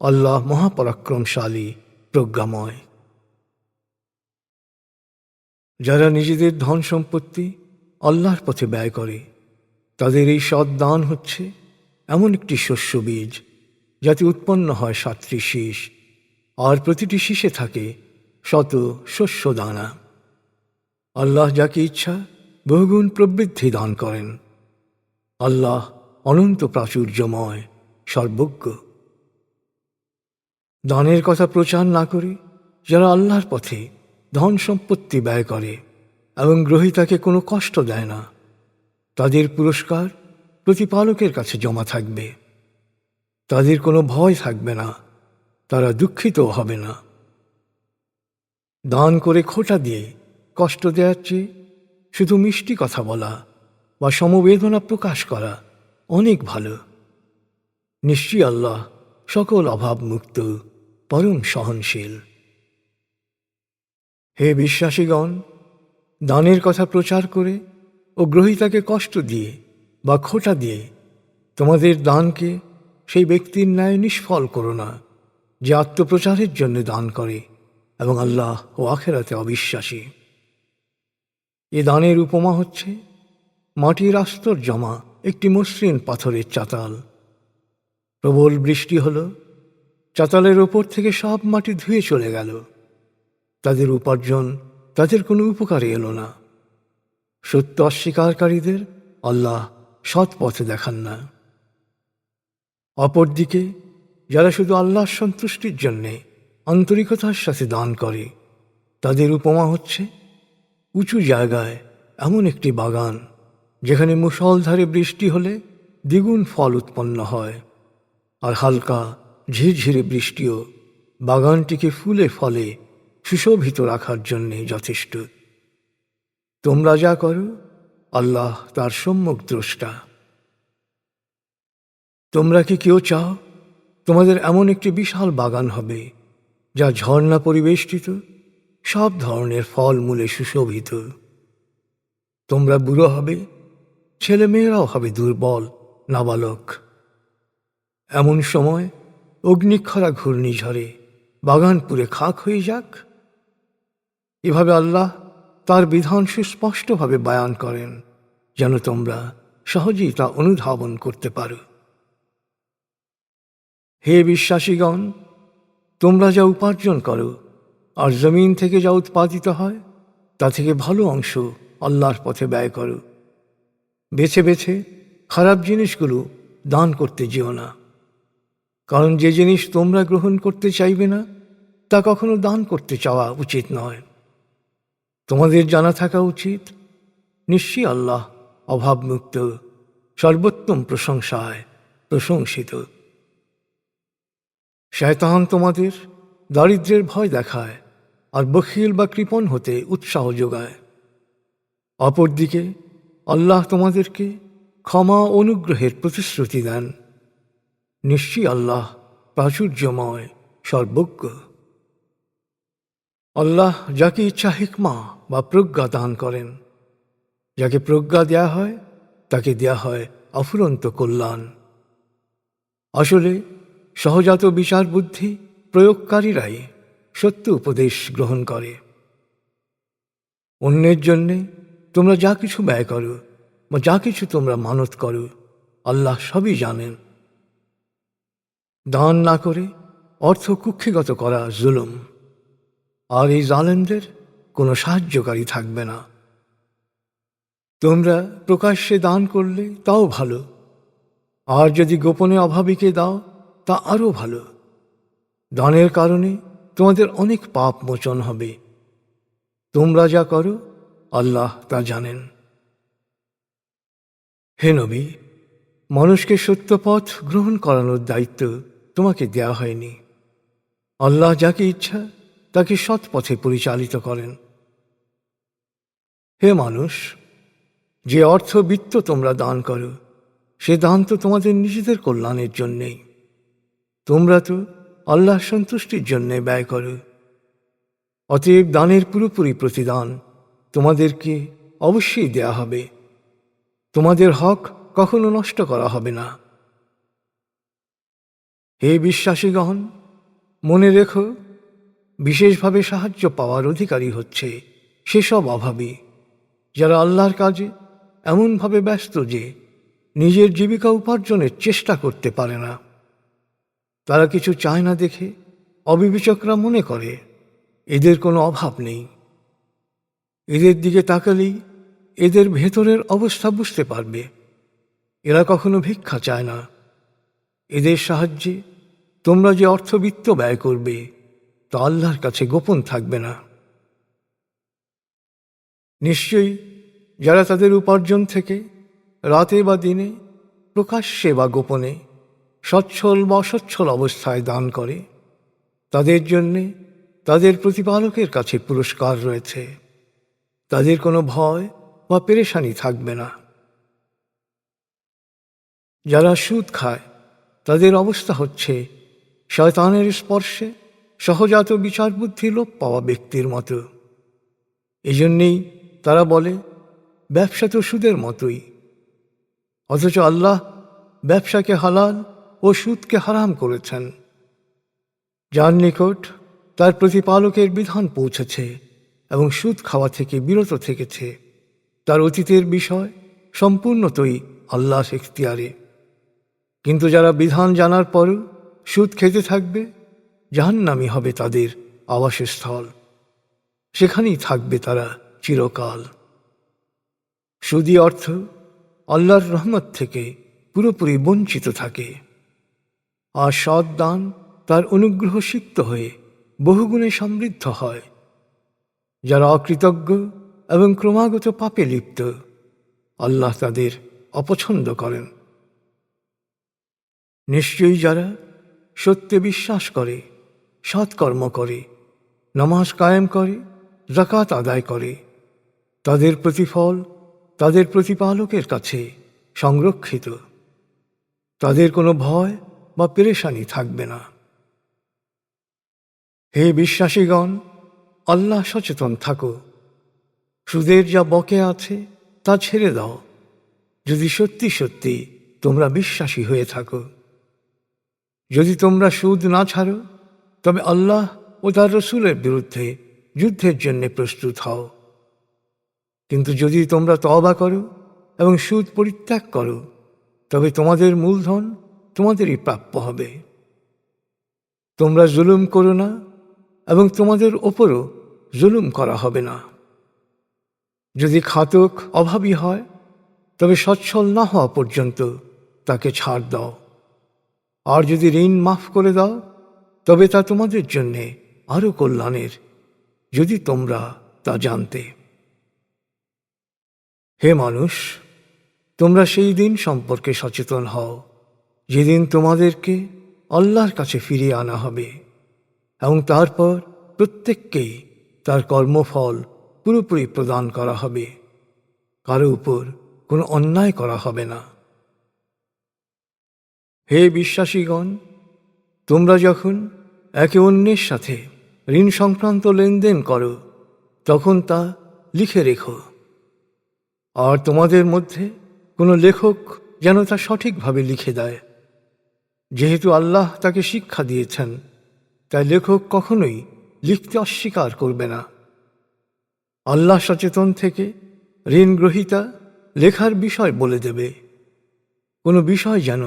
আল্লাহ মহাপরাক্রমশালী, প্রজ্ঞাময়। যারা নিজেদের ধন সম্পত্তি আল্লাহর পথে ব্যয় করে, তাদের এই সৎ দান হচ্ছে এমন একটি শস্য বীজ, যাতে উৎপন্ন হয় 7টি শীষ, আর প্রতিটি শীষে থাকে শত শস্য দানা। আল্লাহ যাকে ইচ্ছা বহুগুণ প্রবৃদ্ধি দান করেন। আল্লাহ অনন্ত প্রাচুর্যময়, সর্বজ্ঞ। দানের কথা প্রচার না করে যারা আল্লাহর পথে ধন সম্পত্তি ব্যয় করে এবং গ্রহীতাকে কোনো কষ্ট দেয় না, তাদের পুরস্কার প্রতিপালকের কাছে জমা থাকবে। তাদের কোনো ভয় থাকবে না, তারা দুঃখিতও হবে না। দান করে খোঁটা দিয়ে কষ্ট দেওয়ার চেয়ে শুধু মিষ্টি কথা বলা বা সমবেদনা প্রকাশ করা অনেক ভালো। নিশ্চয়ই আল্লাহ সকল অভাব মুক্ত, পরম সহনশীল। হে বিশ্বাসীগণ, দানের কথা প্রচার করে ও গ্রহীতাকে কষ্ট দিয়ে বা খোঁটা দিয়ে তোমাদের দানকে সেই ব্যক্তির ন্যায় নিষ্ফল করো না যে আত্মপ্রচারের জন্য দান করে এবং আল্লাহ ও আখেরাতে অবিশ্বাসী। এ দানের উপমা হচ্ছে মাটির আস্তর জমা একটি মসৃণ পাথরের চাতাল। প্রবল বৃষ্টি হল, চাতালের ওপর থেকে সব মাটি ধুয়ে চলে গেল। তাদের উপার্জন তাদের কোনো উপকারে এলো না। সত্য অস্বীকারীদের আল্লাহ সৎ পথে দেখান না। অপরদিকে যারা শুধু আল্লাহর সন্তুষ্টির জন্যে আন্তরিকতার সাথে দান করে, তাদের উপমা হচ্ছে উঁচু জায়গায় এমন একটি বাগান যেখানে মুষলধারে বৃষ্টি হলে দ্বিগুণ ফল উৎপন্ন হয়, আর হালকা ঝিরঝিরে বৃষ্টিও বাগানটিকে ফুলে ফলে সুশোভিত রাখার জন্যে যথেষ্ট। তোমরা যা করো আল্লাহ তার সম্যক দ্রষ্টা। তোমরা কি কেউ চাও তোমাদের এমন একটি বিশাল বাগান হবে যা ঝর্ণা পরিবেষ্টিত, সব ধরনের ফল মূলে সুশোভিত? তোমরা বুড়ো হবে, ছেলে মেয়েরাও হবে দুর্বল, নাবালক। এমন সময় অগ্নিক্ষরা ঘূর্ণিঝড়ে বাগান পুড়ে খাক হয়ে যাক? এভাবে আল্লাহ তার বিধান সুস্পষ্টভাবে বয়ান করেন যেন তোমরা সহজেই তা অনুধাবন করতে পারো। হে বিশ্বাসীগণ, তোমরা যা উপার্জন করো আর জমিন থেকে যা উৎপাদিত হয় তা থেকে ভালো অংশ আল্লাহর পথে ব্যয় করো। বেছে বেছে খারাপ জিনিসগুলো দান করতে যেও না, কারণ যে জিনিস তোমরা গ্রহণ করতে চাইবে না তা কখনো দান করতে চাওয়া উচিত নয়। তোমাদের জানা থাকা উচিত, নিশ্চয়ই আল্লাহ অভাবমুক্ত, সর্বোত্তম প্রশংসায় প্রশংসিত। শয়তান তোমাদের দারিদ্র্যের ভয় দেখায় আর বখিল বা কৃপণ হতে উৎসাহ যোগায়। অপরদিকে আল্লাহ তোমাদেরকে ক্ষমা অনুগ্রহের প্রতিশ্রুতি দেন। নিশ্চয়ই আল্লাহ প্রাচুর্যময়, সর্বজ্ঞ। আল্লাহ যাকে ইচ্ছা হিকমা বা প্রজ্ঞা দান করেন। যাকে প্রজ্ঞা দেয়া হয় তাকে দেয়া হয় অফুরন্ত কল্যাণ। আসলে সহজাত বিচার বুদ্ধি প্রয়োগকারীরাই সত্য উপদেশ গ্রহণ করে। অন্যের জন্যে তোমরা যা কিছু ব্যয় করো বা যা কিছু তোমরা মানত করো, আল্লাহ সবই জানেন। দান না করে অর্থ কুক্ষিগত করা জুলুম, আর এই জালেমদের কোনো সাহায্যকারী থাকবে না। তোমরা প্রকাশ্যে দান করলে তাও ভালো, আর যদি গোপনে অভাবীকে দাও তা আরও ভালো। দানের কারণে তোমাদের অনেক পাপ মোচন হবে। তোমরা যা করো আল্লাহ তা জানেন। হে নবী, মানুষকে সত্য পথ গ্রহণ করানোর দায়িত্ব তোমাকে দেয়া হয়নি। আল্লাহ যাকে ইচ্ছা তাকে সৎ পথে পরিচালিত করেন। হে মানুষ, যে অর্থ বিত্ত তোমরা দান করো সে দান তো তোমাদের নিজেদের কল্যাণের জন্যেই। তোমরা তো আল্লাহ সন্তুষ্টির জন্যে ব্যয় করো। অতএব দানের পুরোপুরি প্রতিদান তোমাদেরকে অবশ্যই দেয়া হবে। তোমাদের হক কখনো নষ্ট করা হবে না। হে বিশ্বাসীগণ, মনে রেখো, বিশেষভাবে সাহায্য পাওয়ার অধিকারী হচ্ছে সেসব অভাবী যারা আল্লাহর কাজে এমনভাবে ব্যস্ত যে নিজের জীবিকা উপার্জনের চেষ্টা করতে পারে না। তারা কিছু চায় না দেখে অবিবেচকরা মনে করে এদের কোনো অভাব নেই। এদের দিকে তাকালেই এদের ভেতরের অবস্থা বুঝতে পারবে। এরা কখনো ভিক্ষা চায় না। এদের সাহায্যে তোমরা যে অর্থবিত্ত ব্যয় করবে তা আল্লাহর কাছে গোপন থাকবে না। নিশ্চয়ই যারা তাদের উপার্জন থেকে রাতে বা দিনে, প্রকাশ্যে বা গোপনে, সচ্ছল বা অসচ্ছল অবস্থায় দান করে, তাদের জন্যে তাদের প্রতিপালকের কাছে পুরস্কার রয়েছে। তাদের কোনো ভয় বা পেরেশানি থাকবে না। যারা সুদ খায় তাদের অবস্থা হচ্ছে শয়তানের স্পর্শে সহজাত বিচার বুদ্ধি লোপ পাওয়া ব্যক্তির মতো। এজন্যেই তারা বলে, ব্যবসা তো সুদের মতোই। অথচ আল্লাহ ব্যবসাকে হালাল ও সুদকে হারাম করেছেন। যার নিকট তার প্রতিপালকের বিধান পৌঁছেছে এবং সুদ খাওয়া থেকে বিরত থেকেছে, তার অতীতের বিষয় সম্পূর্ণতই আল্লাহর এখতিয়ারে। কিন্তু যারা বিধান জানার পরও সুদ খেতে থাকবে, জাহান্নামী হবে তাদের আবাসস্থল, সেখানেই থাকবে তারা চিরকাল। সুদী অর্থ আল্লাহর রহমত থেকে পুরোপুরি বঞ্চিত থাকে, আর সৎ দান তার অনুগ্রহ সিক্ত হয়ে বহুগুণে সমৃদ্ধ হয়। যারা অকৃতজ্ঞ এবং ক্রমাগত পাপে লিপ্ত, আল্লাহ তাদের অপছন্দ করেন। নিশ্চয়ই যারা সত্যে বিশ্বাস করে, সৎকর্ম করে, নামাজ কায়েম করে, যাকাত আদায় করে, তাদের প্রতিফল তাদের প্রতিপালকের কাছে সংরক্ষিত। তাদের কোনো ভয় বা পেরেশানি থাকবে না। হে বিশ্বাসীগণ, আল্লাহ সচেতন থাকো। সুদের যা বকে আছে তা ছেড়ে দাও, যদি সত্যি সত্যি তোমরা বিশ্বাসী হয়ে থাকো। যদি তোমরা সুদ না ছাড়ো, তবে আল্লাহ ও তার রসূলের বিরুদ্ধে যুদ্ধের জন্য প্রস্তুত হও। কিন্তু যদি তোমরা তওবা করো এবং সুদ পরিত্যাগ করো, তবে তোমাদের মূলধন তোমাদেরই প্রাপ্য হবে। তোমরা জুলুম করো না এবং তোমাদের ওপরও জুলুম করা হবে না। যদি খাতক অভাবী হয়, তবে সচ্ছল না হওয়া পর্যন্ত তাকে ছাড় দাও। আর যদি ঋণ মাফ করে দাও, তবে তা তোমাদের জন্যে আরও কল্যাণের, যদি তোমরা তা জানতে। হে মানুষ, তোমরা সেই দিন সম্পর্কে সচেতন হও যেদিন তোমাদেরকে আল্লাহর কাছে ফিরিয়ে আনা হবে, এবং তারপর প্রত্যেককেই তার কর্মফল পুরোপুরি প্রদান করা হবে। কারো উপর কোনো অন্যায় করা হবে না। হে বিশ্বাসীগণ, তোমরা যখন একে অন্যের সাথে ঋণ সংক্রান্ত লেনদেন করো, তখন তা লিখে রেখো। আর তোমাদের মধ্যে কোনো লেখক যেন তা সঠিকভাবে লিখে দেয়। যেহেতু আল্লাহ তাকে শিক্ষা দিয়েছেন, তাই লেখক কখনোই লিখতে অস্বীকার করবে না। আল্লাহ সচেতন থেকে ঋণ গ্রহীতা লেখার বিষয় বলে দেবে, কোনো বিষয় যেন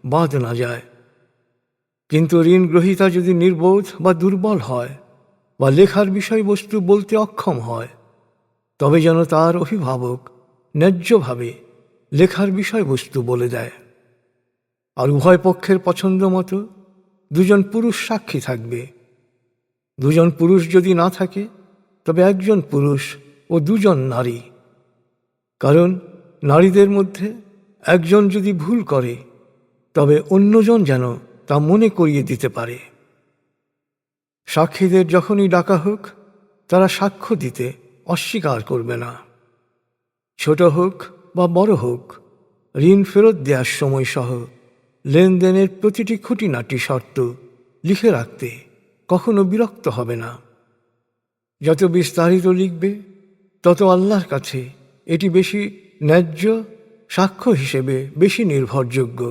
বাদ না যায়। কিন্তু ঋণ গ্রহীতা যদি নির্বোধ বা দুর্বল হয়, বা লেখার বিষয়বস্তু বলতে অক্ষম হয়, তবে যেন তার অভিভাবক ন্যায্যভাবে লেখার বিষয়বস্তু বলে দেয়। আর উভয় পক্ষের পছন্দ মতো দুজন পুরুষ সাক্ষী থাকবে। দুজন পুরুষ যদি না থাকে, তবে একজন পুরুষ ও দুজন নারী। কারণ নারীদের মধ্যে একজন যদি ভুল করে, তবে অন্যজন যেন তা মনে করিয়ে দিতে পারে। সাক্ষীদের যখনই ডাকা হোক, তারা সাক্ষ্য দিতে অস্বীকার করবে না। ছোট হোক বা বড় হোক, ঋণ ফেরত দেওয়ার সময় সহ লেনদেনের প্রতিটি খুঁটিনাটি শর্ত লিখে রাখতে কখনো বিরক্ত হবে না। যত বিস্তারিত লিখবে, তত আল্লাহর কাছে এটি বেশি ন্যায্য, সাক্ষ্য হিসেবে বেশি নির্ভরযোগ্য।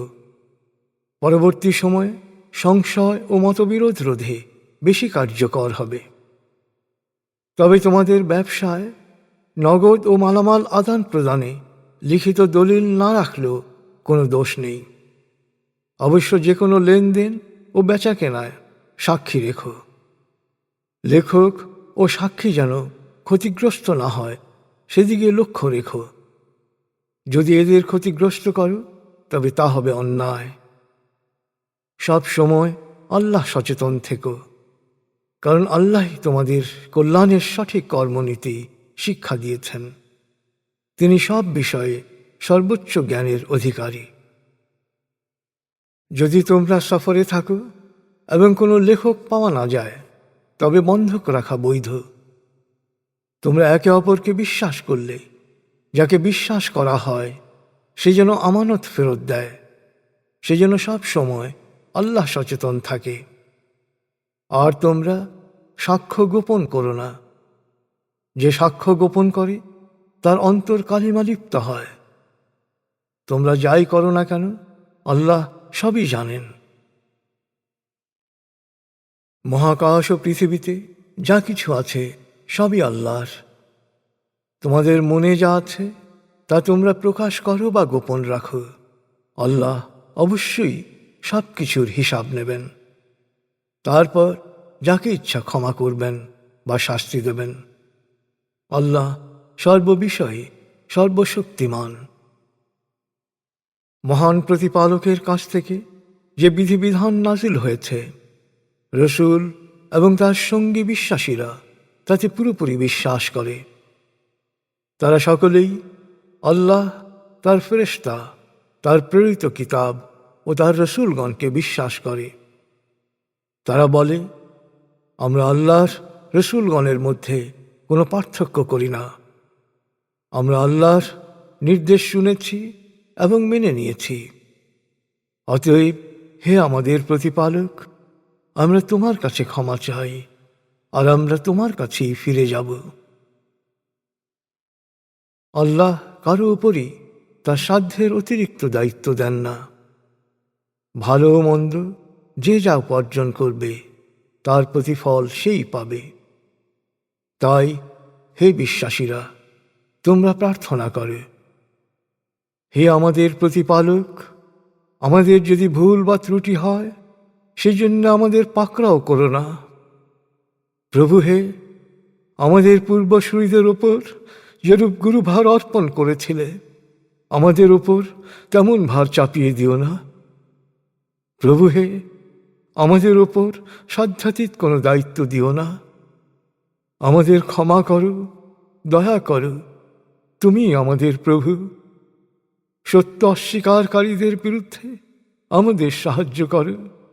পরবর্তী সময়ে সংশয় ও মতবিরোধ রোধে বেশি কার্যকর হবে। তবে তোমাদের ব্যবসায় নগদ ও মালামাল আদান প্রদানে লিখিত দলিল না রাখলেও কোনো দোষ নেই। অবশ্য যে কোনো লেনদেন ও বেচাকেনায় সাক্ষী রেখো। লেখক ও সাক্ষী যেন ক্ষতিগ্রস্ত না হয়, সেদিকে লক্ষ্য রেখো। যদি এদের ক্ষতিগ্রস্ত করো, তবে তা হবে অন্যায়। সব সময় আল্লাহ সচেতন থেকো, কারণ আল্লাহ তোমাদের কল্যাণের সঠিক কর্মনীতি শিক্ষা দিয়েছেন। তিনি সব বিষয়ে সর্বোচ্চ জ্ঞানের অধিকারী। যদি তোমরা সফরে থাকো এবং কোনো লেখক পাওয়া না যায়, তবে বন্ধক রাখা বৈধ। তোমরা একে অপরকে বিশ্বাস করলে যাকে বিশ্বাস করা হয় সে যেন আমানত ফেরত দেয়, সে যেন সব সময় আল্লাহ সচেতন থাকে। আর তোমরা সাক্ষ্য গোপন করো না। যে সাক্ষ্য গোপন করে তার অন্তর কালিমা লিপ্ত হয়। তোমরা যাই করো না কেন, আল্লাহ সবই জানেন। মহাকাশ ও পৃথিবীতে যা কিছু আছে সবই আল্লাহর। তোমাদের মনে যা আছে তা তোমরা প্রকাশ করো বা গোপন রাখো, আল্লাহ অবশ্যই সব কিছুর হিসাব নেবেন। তারপর যাকে ইচ্ছা ক্ষমা করবেন বা শাস্তি দেবেন। আল্লাহ সর্ববিষয়ে সর্বশক্তিমান। মহান প্রতিপালকের কাছ থেকে যে বিধিবিধান নাজিল হয়েছে, রসুল এবং তার সঙ্গী বিশ্বাসীরা তাতে পুরোপুরি বিশ্বাস করে। তারা সকলেই আল্লাহ, তার ফেরেশতা, তার প্রেরিত কিতাব ও তার রসুলগণকে বিশ্বাস করে। তারা বলে, আমরা আল্লাহর রসুলগণের মধ্যে কোনো পার্থক্য করি না। আমরা আল্লাহর নির্দেশ শুনেছি এবং মেনে নিয়েছি। অতএব হে আমাদের প্রতিপালক, আমরা তোমার কাছে ক্ষমা চাই, আর আমরা তোমার কাছেই ফিরে যাব। আল্লাহ কারো উপরই তার সাধ্যের অতিরিক্ত দায়িত্ব দেন না। ভালো ও মন্দ যে যা উপার্জন করবে তার প্রতিফল সেই পাবে। তাই হে বিশ্বাসীরা, তোমরা প্রার্থনা করে, হে আমাদের প্রতিপালক, আমাদের যদি ভুল বা ত্রুটি হয় সেজন্য আমাদের পাকড়াও করো না। প্রভু হে, আমাদের পূর্বসূরীদের ওপর যেরূপ গুরুভার অর্পণ করেছিলে, আমাদের ওপর তেমন ভার চাপিয়ে দিও না। প্রভু হে, আমাদের ওপর সাধ্যাতীত কোনো দায়িত্ব দিও না। আমাদের ক্ষমা করো, দয়া করো, তুমি আমাদের প্রভু। সত্য অস্বীকারীদের বিরুদ্ধে আমাদের সাহায্য করো।